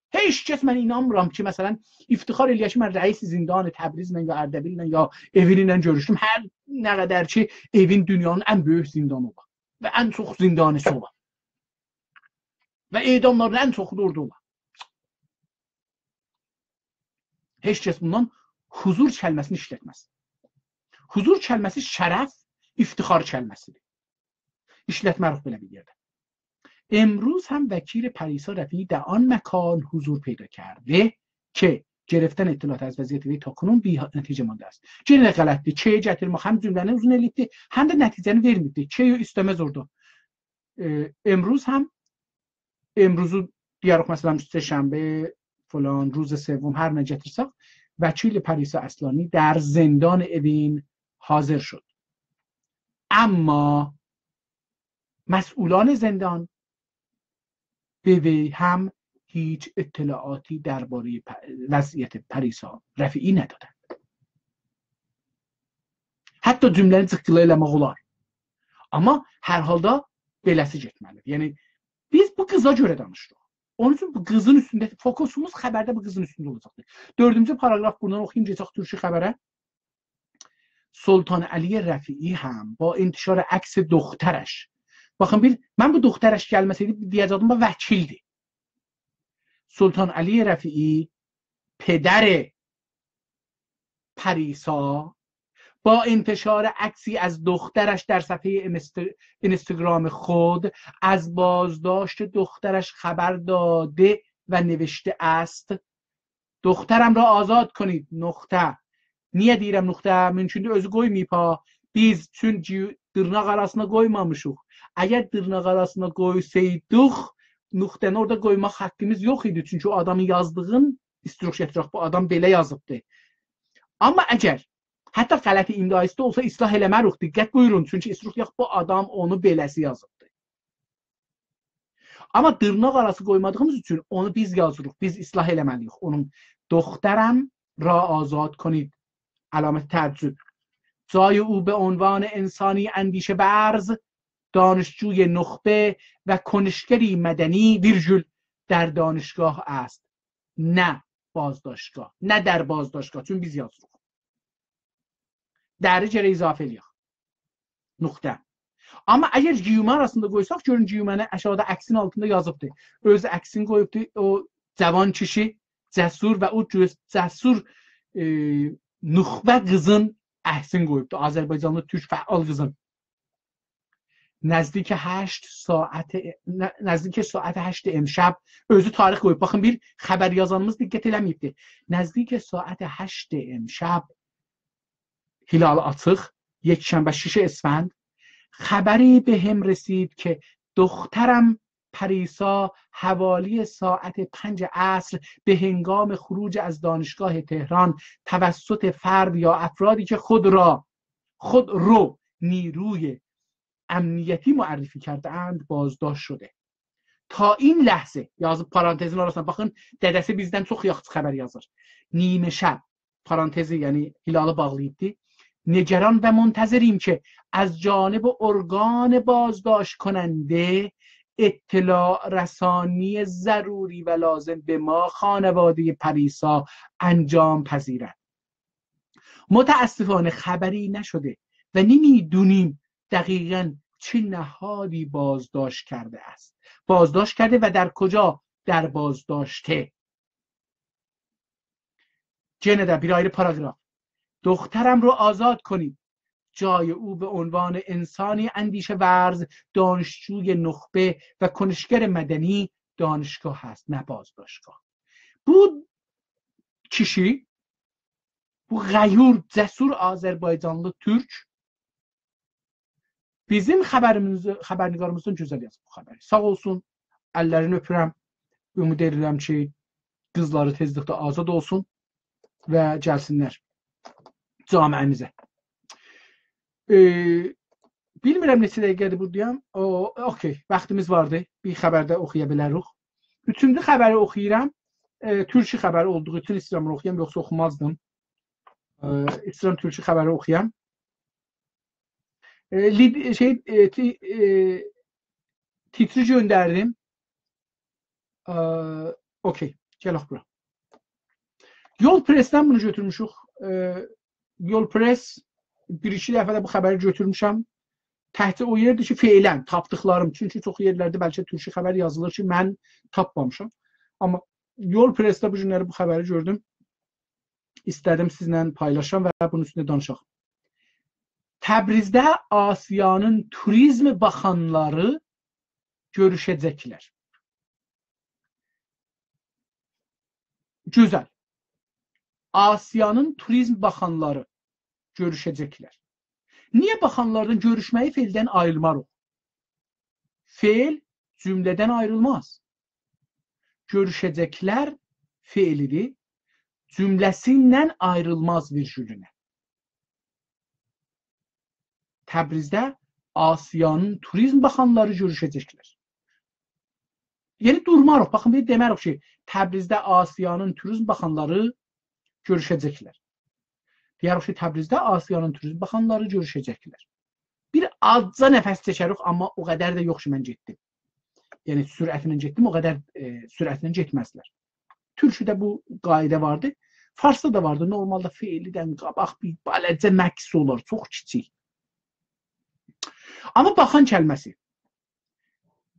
Heç kəs mən inanmıram ki, məsələn, iftixar eləyək ki, mən rəis zindanı Təbrizlə ya Ərdəbillə ya Evinlə görüşdüm. Hər nə qədər ki, Evin dünyanın ən böyük zindanı var və ən çox zindanisi var. Və edamların ən çoxu da orada olar. Heç kəs bundan huzur kəlməsini işlətməz. Huzur kəlməsi şərəf, iftixar kəlməsidir. İşlətmərik belə bir yerdə. امروز هم وکیل پریسا رفیعی در آن مکان حضور پیدا کرده که گرفتن اطلاعات از وضعیت وی تاکنون بی نتیجه مانده است. Gene غلطdir. K gətirmək həm cümləni uzun elibdir, həm də nəticəni vermibdir. K-yu istəməz orada. امروزu deyərək məsələn سه‌شنبه فلان روز سوم هر nə gətirsək وکیل پریسا اصلانی در زندان اوین حاضر شد. اما مسئولان زندان به وی هم هیچ اطلاعاتی درباره وضعیت پریسا رفیعی ندادند. Hətta cümləni cıqqıla eləmək olar. Amma hər halda beləsi getməlidir. Yəni biz bu qıza görə danışdıq. Onun üçün bu qızın üstündə fokusumuz xəbərdə bu qızın üstündə olacaqdır. 4-cü paragraf buradan oxuyayım keçək türkçü xəbərə. سلطان علی رفیعی هم با انتشار عکس دخترش bakın من bu دخترش gəlməsəydi deyəcəkdim bu vəkildir. سلطان علی رفیعی پدر پریسا با انتشار عکسی از دخترش در صفحه اینستاگرام خود از بازداشت دخترش خبر داده و نوشته است دخترم را آزاد کنید نقطه. Niyə deyirəm nöqtə? Mümkündür özü qoymayıb ha. Biz çünki dırnaq arasına qoymamışıq. Əgər dırnaq arasına qoysaydıq, nöqtəni orada qoymaq haqqımız yox idi. Çünki o adamın yazdığın istiroq gətirək. Bu adam belə yazıbdı. Amma əgər hətta qələti imlası da olsa islah eləmərük. Diqqət buyurun. Çünki istiroq yox, bu adam onu beləsi yazıbdı. Amma dırnaq arası qoymadığımız üçün onu biz yazırıq. Biz islah eləməliyik. Onun دخترم را آزاد کنید. علامت تعجب. جای او به عنوان انسانی اندیشه ورز دانشجوی نخبه و کنشگری مدنی ویرژول در دانشگاه است نه بازداشتگاه نه در بازداشتگاه چون biz yazırıq. Dərəcə izafəliyik. Nöqtə. Amma əgər ciyumə arasında qoysaq görün ciyuməni aşağıda əksin altında yazıbdır. Öz əksini qoyubdur o cavan kişi cəsur və o cəsur نخبه qızın əhsin qoyubdu. Azərbaycanlı türk fəal qızın. Nəzdik saat 8 امشب özü tarix qoyub. Baxın bir xəbər yazanımız diqqət eləməyibdi. Nəzdik saat 8 امشب hilal açıq یکشنبه 6 اسفند خبری به هم رسید که دخترم پریسا حوالی ساعت 5 عصر به هنگام خروج از دانشگاه تهران توسط فرد یا افرادی که خود رو نیروی امنیتی معرفی کرده اند بازداشت شده. تا این لحظه yazıb parantezin arasına baxın dədəsi bizdən çox yaxşı xəbər yazır. نیمه شب parantezi yəni hilalı bağlayıbdı. نگران و منتظریم که از جانب ارگان بازداشت کننده اطلاع رسانی ضروری و لازم به ما خانواده پریسا انجام پذیرد. متاسفانه خبری نشده و نمیدونیم دقیقاً چه نهادی بازداشت کرده است. بازداشت کرده و در کجا در بازداشته. جنده bir ayrı paragraf. دخترم رو آزاد کنید. جای او به عنوان انسانی اندیشه ورز دانشجوی نخبه و کنشگر مدنی دانشگاه هست نه بازداشتگاه. Bu kişi bu gayur cesur Azerbaycanlı Türk bizim xəbərnigarımızdan gözəl yazıb bu xəbəri. Sağ olsun. Əllərini öpürəm. Ümid edirəm ki qızları tezliklə azad olsun və gəlsinlər camiəmizə. Bilmirəm neçə dəqiqədir buradayam. Okey, vaxtımız vardı. Bir xəbərdə oxuya bilərik. Üçüncü xəbəri oxuyuram. Türkçü xəbəri olduğu üçün istəyirəm oxuyam, yoxsa oxumazdım. İstəyirəm Türkçü xəbəri oxuyam. Titri göndərdim. Okey, gələk bura. Yol Press'dən bunu götürmüşük. Yol Press bir-iki dəfə də bu xəbəri götürmüşəm. Təhti o yerdir ki, feylən tapdıqlarım. Çünki çox yerlərdə bəlkə türkçü xəbər yazılır ki, mən tapmamışam. Amma Yol Press'də bu günləri bu xəbəri gördüm. İstədim sizlə paylaşam və bunun üstündə danışaq. Təbrizdə Asiyanın turizm baxanları görüşəcəklər. Gözəl. Asiyanın turizm baxanları görüşəcəklər. Niyə baxanlardan görüşməyi feildən ayrılmarıq? Feil cümlədən ayrılmaz. Görüşəcəklər feilidir. Cümləsindən ayrılmaz virgülünə. Təbrizdə Asiyanın turizm baxanları görüşəcəklər. Yəni durmarıq. Baxın, bir demərək ki, Təbrizdə Asiyanın turizm baxanları görüşəcəklər. Deyərək ki, Təbrizdə Asiyanın turizm baxanları görüşəcəklər. Bir azca nəfəs çəkərik, amma o qədər də yox ki, mən getdim. yəni sürətlə getdim, o qədər sürətlə getməzlər. Türkçədə bu qayda vardı. Farsda da vardı. Normalda feilidən qabaq bir bələcə məks olur, çox kiçik. Amma baxan kəlməsi.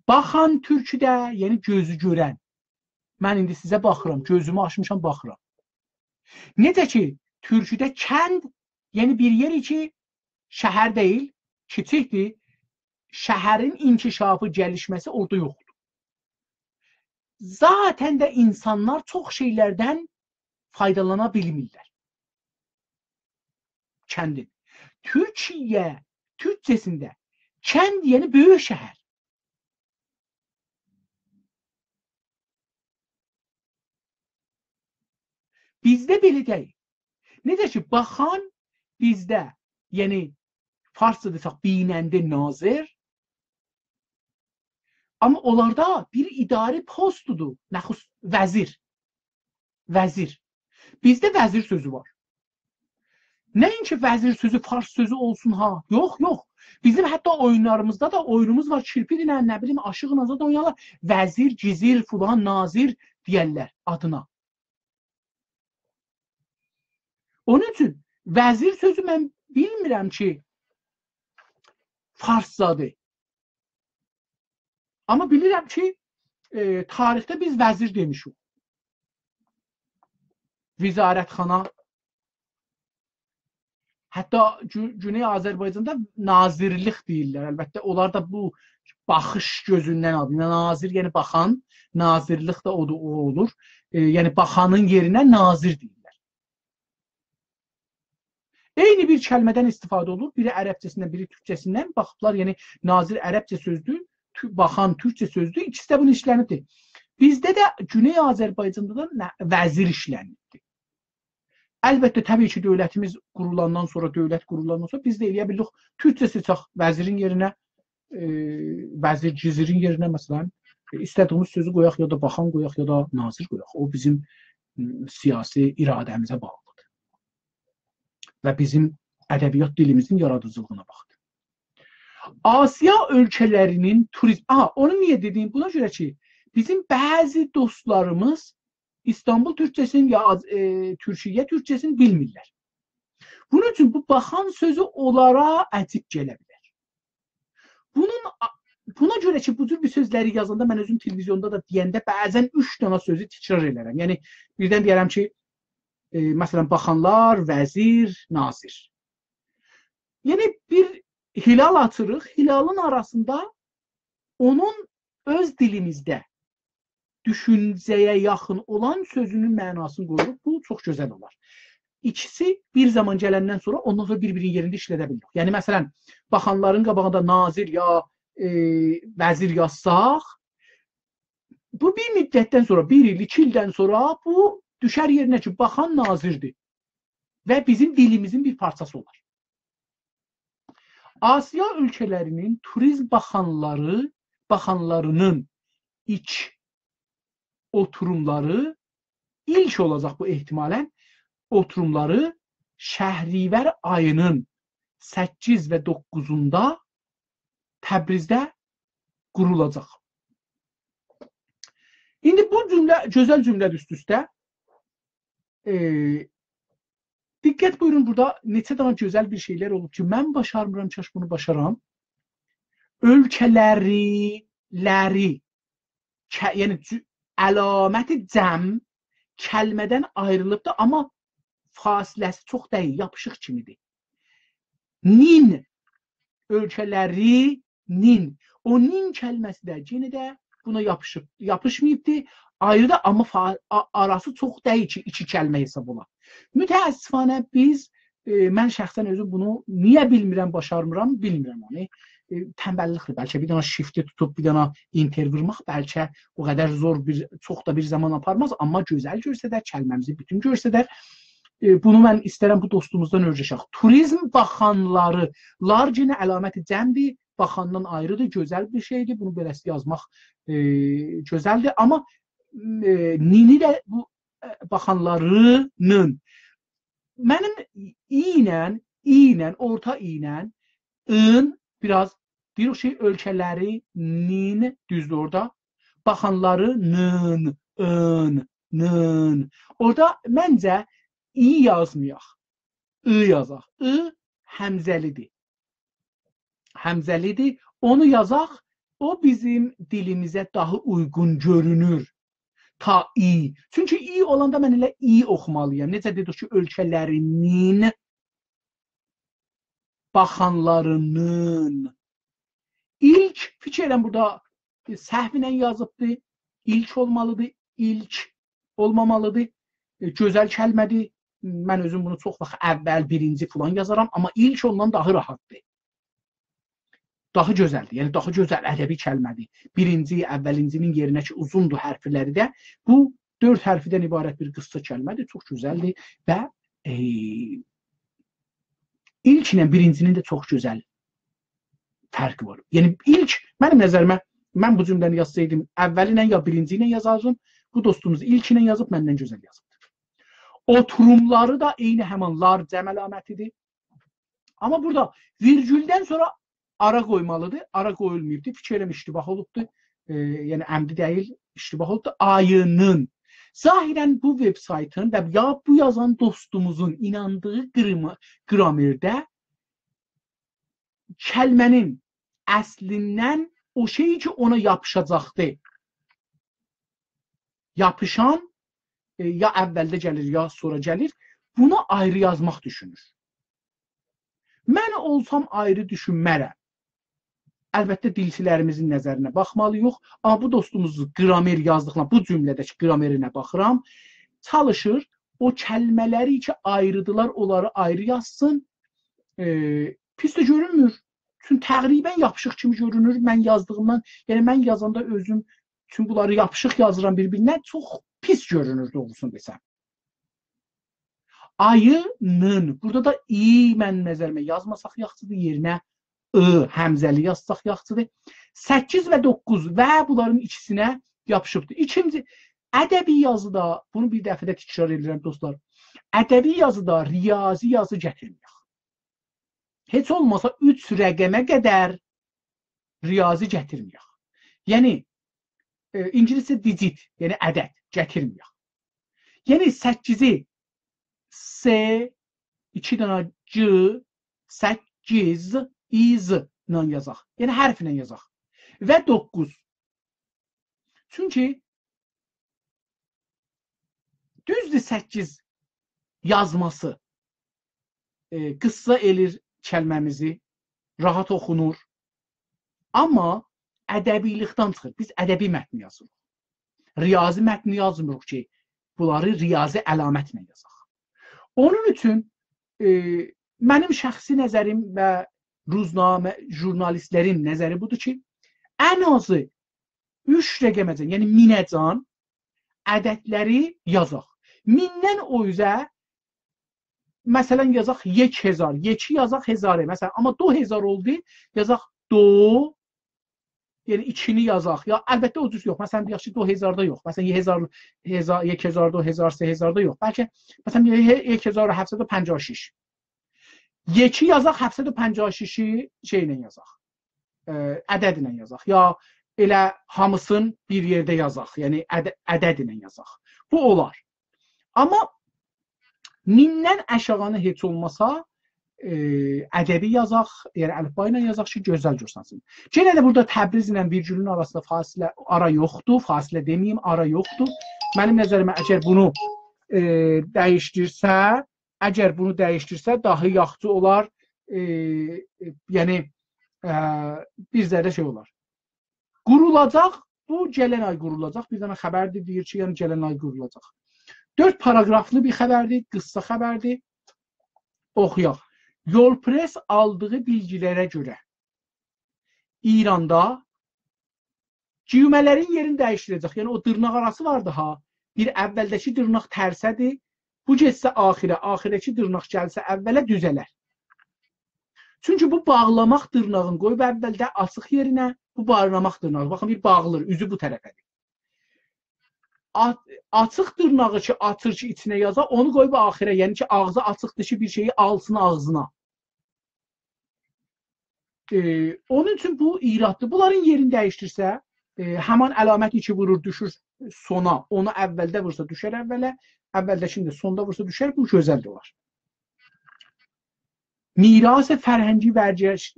Baxan türkçədə, yəni gözü görən. Mən indi sizə baxıram, gözümü açmışam, baxıram. Necə ki, türkçədə kənd, yəni bir yer ki, şəhər deyil, kiçikdir, şəhərin inkişafı, gəlişməsi orada yoxdur. Zaten də insanlar çox şeylərdən faydalana bilmirlər. Kəndin. Türkçəsində kənd yəni böyük şəhər. Bizdə belə deyil. Necə ki, baxan bizdə, yəni Farsça desək, binəndə nazir, amma onlarda bir idari postudur, nəxus vəzir. Vəzir. Bizdə vəzir sözü var. Nəinki vəzir sözü, fars sözü olsun ha. Yox, yox. Bizim hətta oyunlarımızda da oyunumuz var. Kirpidirlə, nə bilim, aşıq nazad oynarlar. Vəzir, gizir, fulan, nazir deyərlər adına. Onun üçün vəzir sözü mən bilmirəm ki, farszadır. Amma bilirəm ki, tarixdə biz vəzir demişik. Vizarətxana. Hətta Güney Azərbaycanda nazirlik deyirlər. Əlbəttə, onlar da bu baxış gözündən alır. Nazir, yəni baxan, nazirlik də o olur. Yəni baxanın yerinə nazir deyirlər. Eyni bir kəlmədən istifadə olur. Biri ərəbcəsindən, biri türkçəsindən. Baxıblar, yəni nazir ərəbcə sözdür, baxan türkçə sözdür. İkisi də bunu işlənibdir. Bizdə də Güney Azərbaycanda da vəzir işlənibdir. Əlbəttə, təbii ki, dövlətimiz qurulandan sonra, biz də eləyə bilirik, türkçə seçək vəzirin yerinə, vəzir, gizirin yerinə, məsələn, istədiyimiz sözü qoyaq, ya da baxan qoyaq, ya da nazir qoyaq. O bizim siyasi iradəmizə bağlıdır. Və bizim ədəbiyyat dilimizin yaradıcılığına baxdır. Asiya ölkələrinin turizm... Onu niyə dediyim? Buna görə ki, bizim bəzi dostlarımız İstanbul Türkçəsini ya Türkiyə Türkçəsini bilmirlər. Bunun üçün bu baxan sözü onlara əcib gələ bilər. Buna görə ki, bu cür bir sözləri yazanda mən özüm televizyonda da deyəndə bəzən 3 dənə sözü təkrar elərəm. Yəni birdən deyərəm ki, məsələn, baxanlar, vəzir, nazir. Yəni bir hilal açırıq, hilalın arasında onun öz dilimizdə düşüncəyə yaxın olan sözünün mənasını qoyuruq. Bu çox gözəl olar. İkisi bir zaman gələndən sonra ondan sonra bir-birinin yerində işlədə bilirik. Yəni, məsələn, baxanların qabağında nazir ya vəzir yazsaq, bu bir müddətdən sonra, 1 il, 2 ildən sonra bu düşər yerinə ki, baxan nazirdir və bizim dilimizin bir parçası olar. Asiya ölkələrinin turizm baxanlarının iç oturumları, ilk olacaq bu ehtimalən, oturumları Şəhrivər ayının 8 və 9-unda Təbrizdə qurulacaq. İndi bu cümlə, gözəl cümlədir üst-üstə. Diqqət buyurun, burada neçə dana gözəl bir şeylər olub ki, mən başarmıram, kaş bunu başaram. Ölkələri, yəni əlaməti cəm kəlmədən ayrılıbdır, amma fasiləsi çox deyil, yapışıq kimidir. Nin, ölkələrinin, o nin kəlməsi də yenə də buna yapışmayıbdır, ayrıdır, amma arası çox deyil ki, 2 kəlmə hesab olar. Mütəəssifanə biz, mən şəxsən özüm bunu niyə bilmirəm, başarmıram, bilmirəm onu. Tənbəllikdir. Bəlkə bir dana shifti tutub, bir dana enter vurmaq bəlkə o qədər zor, çox da bir zaman aparmaz, amma gözəl görsədər, kəlməmizi bütün görsədər. Bunu mən istərəm bu dostumuzdan öyrəşək. Turizm baxanları, lar yenə əlaməti cəmdir, baxandan ayrıdır, gözəl bir şeydir. Bunu beləsi yazmaq gözəldir, amma nini də bu baxanlarının, mənim ilə, orta ilə, ın biraz Deyirik ki, ölkələrinin, düzdür orada, baxanlarının, nın. Orada məncə i yazmayaq, I yazaq. I həmzəlidir. Həmzəlidir. Onu yazaq, o bizim dilimizə daha uyğun görünür. Ta i. Çünki i olanda mən elə i oxumalıyam. Necə dedik ki, ölkələrinin, baxanlarının. İlk fikirən burada səhvinə yazıbdır. İlk olmalıdır. İlk olmamalıdır. Gözəl kəlmədir. Mən özüm bunu çox vaxt əvvəl, birinci falan yazaram. Amma ilk ondan daha rahatdır. Daha gözəldir. Yəni, daha gözəl ədəbi kəlmədir. Birinci, əvvəlincinin yerinə ki, uzundur hərfləri də. Bu, 4 hərfidən ibarət bir qısa kəlmədir. Çox gözəldir və ilk ilə birincinin də çox gözəl fərqi var. Yəni, ilk, mənim nəzərimə, mən bu cümləni yazsaydım, əvvəli ilə ya birinci ilə yazardım. Bu dostumuz ilk ilə yazıb, məndən gözəl yazıbdır. Oturumları da eyni həmanlar cəm əlamətidir. Amma burada virgüldən sonra ara qoymalıdır. Ara qoyulmayıbdır. Fikirəm iştibah olubdur. Yəni, əmdi deyil, iştibah olubdur. Ayının. Zahirən bu web saytın və ya bu yazan dostumuzun inandığı qramerdə kəlmənin əslindən o şey ki, ona yapışacaqdır. Yapışan ya əvvəldə gəlir, ya sonra gəlir. Buna ayrı yazmaq düşünür. Mən olsam ayrı düşünmərəm. Əlbəttə, dilçilərimizin nəzərinə baxmalıyıq. Amma bu dostumuzu qramer yazdıqla, bu cümlədəki qramerinə baxıram. Çalışır, o kəlmələri ki, ayrıdılar, onları ayrı yazsın. Pis də görünmür. Çünki təqribən yapışıq kimi görünür. Mən yazdığımdan, yəni mən yazanda özüm tüm bunları yapışıq yazıram bir-birinə, çox pis görünür doğrusunu desəm. Ayının, burada da i mən nəzərimə yazmasaq yaxşıdır, yerinə I həmzəli yazsaq yaxşıdır. 8 və 9 və bunların ikisinə yapışıbdır. İkinci, ədəbi yazıda, bunu bir dəfə də təkrar edirəm dostlar, ədəbi yazıda riyazi yazı gətirməyək. Heç olmasa 3 rəqəmə qədər riyazi gətirməyək. Yəni, İngiliscə digit, yəni ədəd gətirməyək. Yəni, 8-i S, 2 dənə C, 8, iz ilə yazaq. Yəni, hərf ilə yazaq. Və 9. Çünki düzdür 8 yazması qıssa elir kəlməmizi, rahat oxunur. Amma ədəbilikdən çıxır. Biz ədəbi mətni yazırıq. Riyazi mətni yazmırıq ki, bunları riyazi əlamətlə yazaq. Onun üçün mənim şəxsi nəzərim və ruznamə jurnalistlərin nəzəri budur ki, ən azı 3 rəqəməcən, yəni minəcən ədədləri yazaq. Mindən o üzə, məsələn, yazaq 1000, 2 yazaq 1000, məsələn, amma 2000 oldu, yazaq do, yəni 2-ni yazaq. Ya, əlbəttə o cüz yox, məsələn, deyək ki, 2000-da yox, məsələn, 1000, 2000 yox, bəlkə, məsələn, 2756. 2 yazaq 756-i şeylə yazaq, ədədlə yazaq. Ya elə hamısın bir yerdə yazaq, yəni ədədlə yazaq. Bu olar. Amma mindən əşağını heç olmasa ədəbi yazaq, yəni əlifba ilə yazaq ki, gözəl görsənsın. Yenə də burada Təbriz ilə virgülün arasında fasilə, ara yoxdur, fasilə deməyim, ara yoxdur. Mənim nəzərimə əgər bunu dəyişdirsə, daha yaxşı olar, yəni bir zərrə şey olar. Qurulacaq, bu gələn ay qurulacaq, bir dənə xəbərdir, deyir ki, yəni gələn ay qurulacaq. 4 paragraflı bir xəbərdir, qıssa xəbərdir, oxuyaq. Yolpress aldığı bilgilərə görə İranda cümələrin yerini dəyişdirəcək, yəni o dırnaq arası vardı ha, bir əvvəldəki dırnaq tərsədir, bu getsə axirə, axirəki dırnaq gəlsə əvvələ düzələr. Çünki bu bağlamaq dırnağını qoyub əvvəldə açıq yerinə, bu bağlamaq dırnağı, baxın bir bağlır, üzü bu tərəfədir. Açıq dırnağı ki, açır ki, içinə yaza, onu qoyub axirə, yəni ki, ağzı açıqdır ki, bir şeyi alsın ağzına. Onun üçün bu iraddır. Bunların yerini dəyişdirsə, həman əlamət iki vurur, düşür sona, onu əvvəldə vursa düşər əvvələ, əvvəldəkini də sonda vursa düşər, bu gözəl olar. Miras fərhəngi və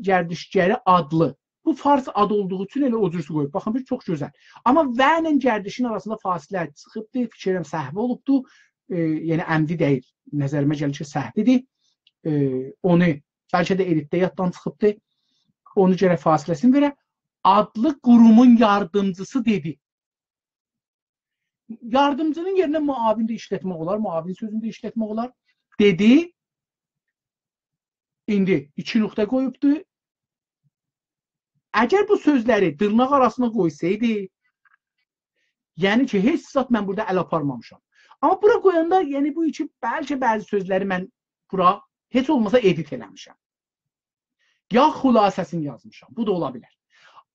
gərdişgəri adlı. Bu fars adı olduğu üçün elə o cürsü qoyub. Baxın, bir çox gözəl. Amma və ilə gərdişin arasında fasilə çıxıbdır, fikirəm səhvi olubdur. Yəni əmdi deyil. Nəzərimə gəlir ki, səhvidir. Onu bəlkə də elitdə yaddan çıxıbdır. Onu gərək fasiləsini verə. Adlı qurumun yardımcısı dedi. Yardımcının yerinə muavin də işlətmək olar, muavin sözünü də işlətmək olar. Dedi. İndi iki nöqtə qoyubdur. Əgər bu sözləri dırnaq arasına qoysaydı, yəni ki, heç zat mən burada əl aparmamışam. Amma bura qoyanda, yəni bu iki bəlkə bəzi sözləri mən bura heç olmasa edit eləmişəm. Ya xülasəsini yazmışam. Bu da ola bilər.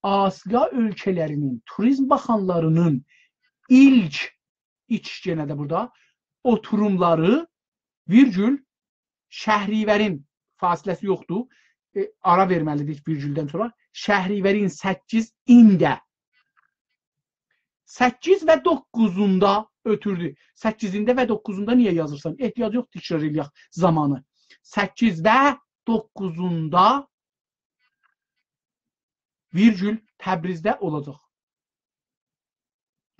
Asiya ölkələrinin turizm baxanlarının ilk yenə də burada oturumları virgül Şəhrivərin fasiləsi yoxdur. Ara verməlidir virgüldən sonra. Şəhrivərin 8 ində 8 və 9-unda ötürdü. 8-ində və 9-unda niyə yazırsan? Ehtiyac yox, təkrar eləyək zamanı. 8 və 9-unda virgül Təbrizdə olacaq.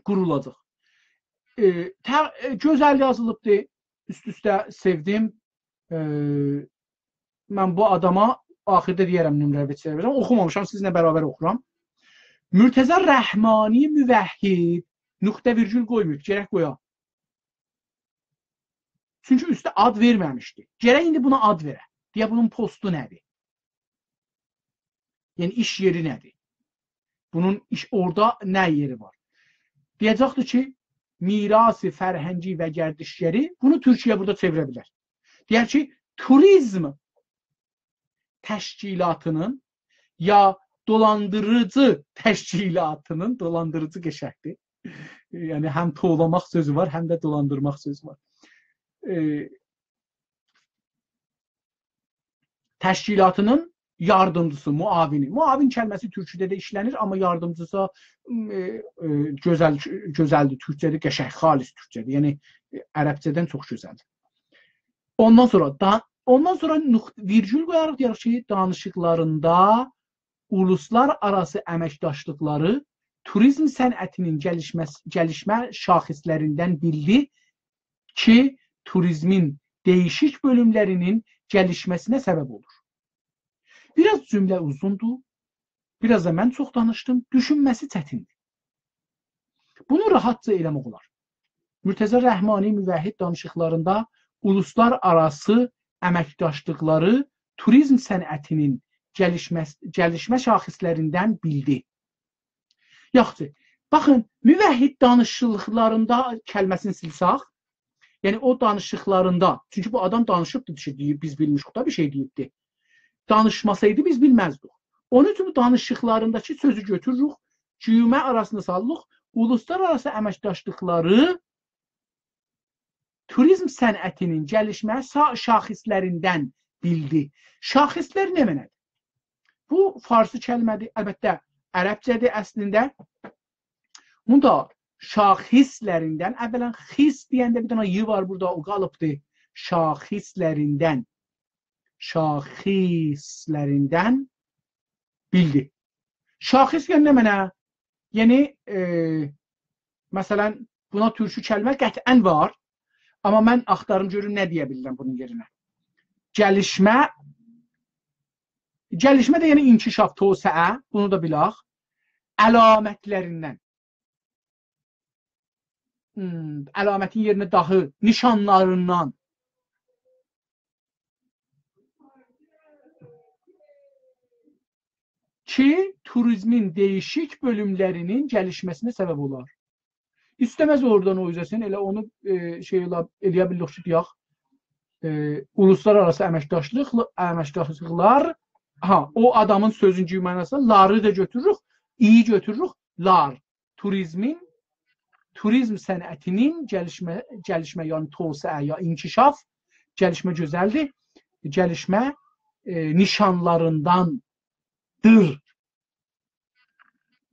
Qurulacaq. Gözəl yazılıbdır. Üst-üstə sevdim. Mən bu adama axirdə deyərəm nömrə verirəm. Oxumamışam, sizinlə bərabər oxuram. Mürtəza Rəhmani Müvəhhid nöqtə virgül qoymur. Gərək qoya. Çünki üstə ad verməmişdi. Gərək indi buna ad verə. Deyə bunun postu nədir? Yəni iş yeri nədir? Bunun orada nə yeri var? Deyəcəkdir ki, mirası fərhəngi və gərdişgəri bunu Türkiyə burada çevirə bilər. Deyər ki, turizm təşkilatının ya dolandırıcı təşkilatının, dolandırıcı qəşəngdir. Yəni həm toğlamaq sözü var, həm də dolandırmaq sözü var. Təşkilatının yardımcısı, muavini. Muavin kəlməsi türkçədə də işlənir, amma yardımcısı gözəldir, türkçədə qəşəng, xalis türkçədir. Yəni ərəbcədən çox gözəldir. Ondan sonra virgül qoyaraq deyək ki, danışıqlarında uluslararası əməkdaşlıqları turizm sənətinin gəlişmə şaxislərindən bildi ki, turizmin değişik bölümlərinin gəlişməsinə səbəb olur. Biraz cümlə uzundur, biraz da mən çox danışdım, düşünməsi çətindir. Bunu rahatca eləmək olar. Mürtəza Rəhmani Müvəhhid danışıqlarında uluslararası əməkdaşlıqları turizm sənətinin gəlişmə şaxislərindən bildi. Yaxşı, baxın, müvəhhid danışıqlarında kəlməsini silsaq, yəni o danışıqlarında, çünki bu adam danışıbdır ki, biz bilmişik da bir şey deyibdir. Danışmasaydı biz bilməzdik. Onun üçün bu danışıqlarındakı sözü götürürük, cümlə arasında salırıq, uluslararası əməkdaşlıqları turizm sənətinin gəlişmə şaxislərindən bildi. Şaxislər nə mənədir? Bu farsı kəlmədir, əlbəttə ərəbcədir əslində. Bunu da şaxislərindən, əvvələn xis deyəndə bir dənə y var burada, o qalıbdır. Şaxislərindən bildi. Şaxis yəni nə mənə? Yəni, məsələn, buna türkçü kəlmə qətən var. Amma mən axtarım görüm nə deyə bilirəm bunun yerinə. Gəlişmə də yəni inkişaf, tosəə, bunu da bilək. Əlamətlərindən. Əlamətin yerinə dahi, nişanlarından. Ki, turizmin değişik bölümlərinin gəlişməsinə səbəb olar. İstəməz oradan o üzəsin, elə onu eləyə bilirik ki, deyək, uluslararası əməkdaşlıqlar, o adamın sözüncü mənasında ları da götürürük, iyi götürürük, lar, turizm sənətinin gəlişmə, yəni tosəə, ya inkişaf, gəlişmə gözəldir, gəlişmə nişanlarından danışıqlarındandır.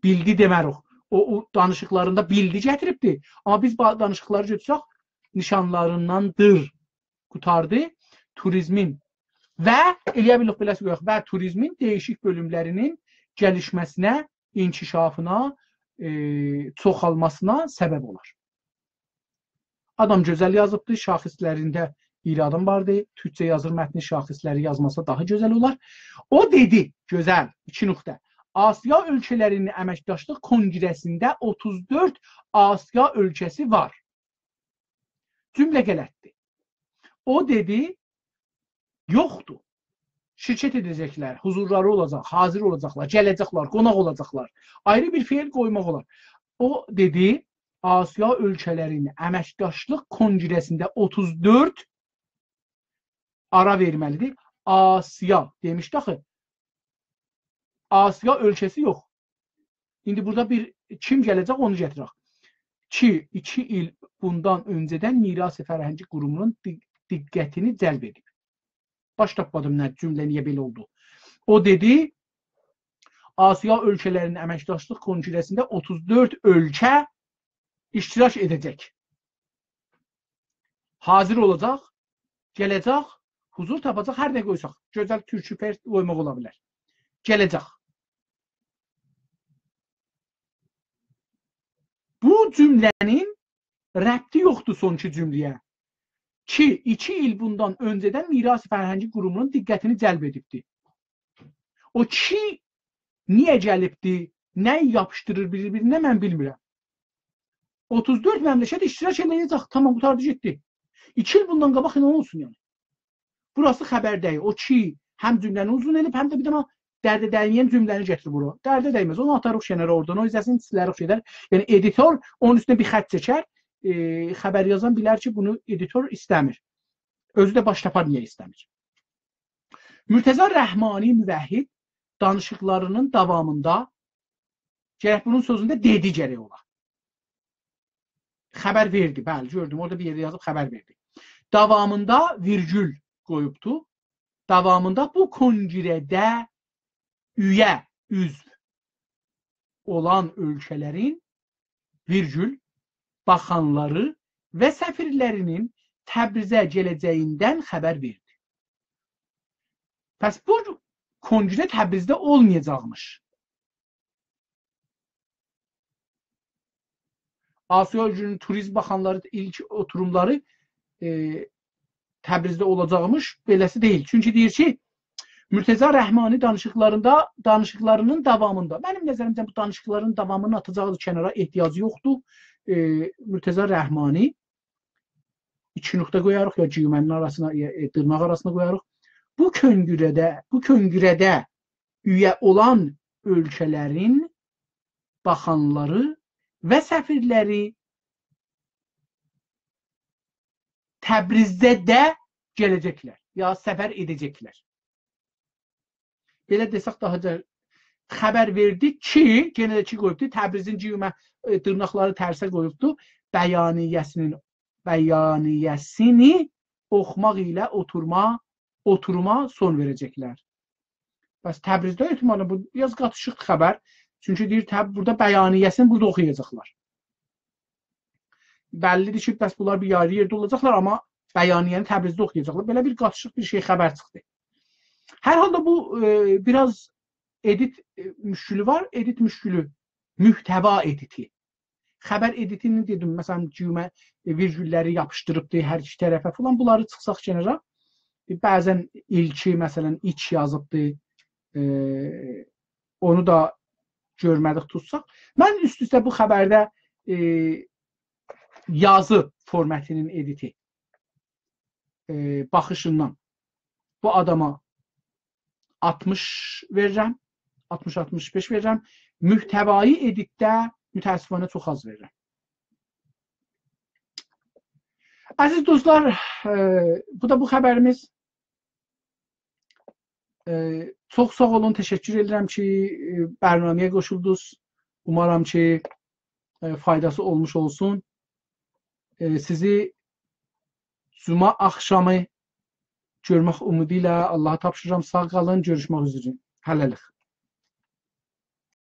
Bildi demərik. O danışıqlarında bildi gətiribdi. Amma biz danışıqları götürsək, nişanlarındandır. Qutardı. Turizmin və eləyə bilirik beləsi qoyaq və turizmin dəyişik bölümlərinin gəlişməsinə, inkişafına, çoxalmasına səbəb olar. Adam gözəl yazıbdı, şaxislərində iri adam vardı. Türkçə yazır mətni şaxisləri yazmasa daha gözəl olar. O dedi, gözəl, 2 nöqtə. Asiya ölkələrinin əməkdaşlıq konqresində 34 Asiya ölkəsi var. Cümlə qələtdir. O dedi, yoxdur. Şirkət edəcəklər, huzurları olacaq, hazır olacaqlar, gələcəklər, qonaq olacaqlar. Ayrı bir feil qoymaq olar. O dedi, Asiya ölkələrinin əməkdaşlıq konqresində 34 ara verməlidir. Asiya demişdi axı. Asiya ölkəsi yox. İndi burada bir kim gələcək onu gətirək. Ki, 2 il bundan öncədən Miras Fərhəngi Qurumunun diqqətini cəlb edib. Baş tapmadım nə cümlə niyə belə oldu. O dedi, Asiya ölkələrinin əməkdaşlıq konqresində 34 ölkə iştirak edəcək. Hazır olacaq, gələcək, huzur tapacaq, hər nə qoysaq. Gözəl türkü pers qoymaq ola bilər. Gələcək. Bu cümlənin rəbti yoxdur sonki cümləyə. Ki, 2 il bundan öncədən Miras Fərhəngi Qurumunun diqqətini cəlb edibdi. O ki, niyə gəlibdi, nə yapışdırır bir-birinə mən bilmirəm. 34 məmləkət iştirak edəcək, tamam, qutardı getdi. 2 il bundan qabaq nə olsun yəni? Burası xəbər deyil. O ki, həm cümləni uzun edib, həm də bir dənə dərdə dəyməyən cümləni gətirir bura. Dərdə dəyməz, onu atarıq şənərə oradan, o izəsini silərik şeylər. Yəni, editor onun üstünə bir xət çəkər, xəbər yazan bilər ki, bunu editor istəmir. Özü də baş tapar niyə istəmir. Mürtəza Rəhmani Müvəhhid danışıqlarının davamında gərək bunun sözündə dedi gərək ola. Xəbər verdi, bəli, gördüm, orada bir yerdə yazıb xəbər verdi. Davamında virgül qoyubdu. Davamında bu konqredə üyə, üzv olan ölkələrin virgül baxanları və səfirlərinin Təbrizə gələcəyindən xəbər verdi. Pəs bu konqre Təbrizdə olmayacaqmış. Asiya ölkələrinin turizm baxanları ilk oturumları Təbrizdə olacaqmış, beləsi deyil. Çünki deyir ki, Mürtəza Rəhmani danışıqlarının davamında, mənim nəzərimdə bu danışıqların davamını atacağı kənara ehtiyacı yoxdur. Mürtəza Rəhmani 2 nöqtə qoyarıq ya cümənin arasına, dırnaq arasına qoyarıq. Bu konqredə üyə olan ölkələrin baxanları və səfirləri Təbrizdə də gələcəklər, ya səfər edəcəklər. Belə desək daha da xəbər verdi ki, yenə də ki qoyubdu, Təbrizin cümə dırnaqları tərsə qoyubdu, bəyaniyəsini oxumaq ilə oturuma son verəcəklər. Bəs Təbrizdə ehtimalı bu biraz qatışıq xəbər, çünki deyir, burada bəyaniyəsini burada oxuyacaqlar. Bəllidir ki, bəs bunlar bir ayrı yerdə olacaqlar, amma bəyaniyəni Təbrizdə oxuyacaqlar. Belə bir qatışıq bir şey xəbər çıxdı. Hər halda bu biraz edit müşkülü var. Edit müşkülü mühtəva editi. Xəbər editini dedim, məsələn, cümə virgülləri yapışdırıbdı hər iki tərəfə falan. Bunları çıxsaq kənara. Bəzən ilki, məsələn, iç yazıbdı. Onu da görmədik, tutsaq. Mən üst-üstə bu xəbərdə yazı formətinin editi baxışından bu adama 60 verirəm, 60-65 verirəm. Mühtəvai editdə mütəəssifانə çox az verirəm. Əziz dostlar, bu da bu xəbərimiz. Çox sağ olun, təşəkkür edirəm ki, bərnaməyə qoşuldunuz. Umarım ki, faydası olmuş olsun. Sizi Cuma axşamı görmək ümidi ilə Allaha tapşırıram. Sağ qalın, görüşmək üzrə. Hələlik.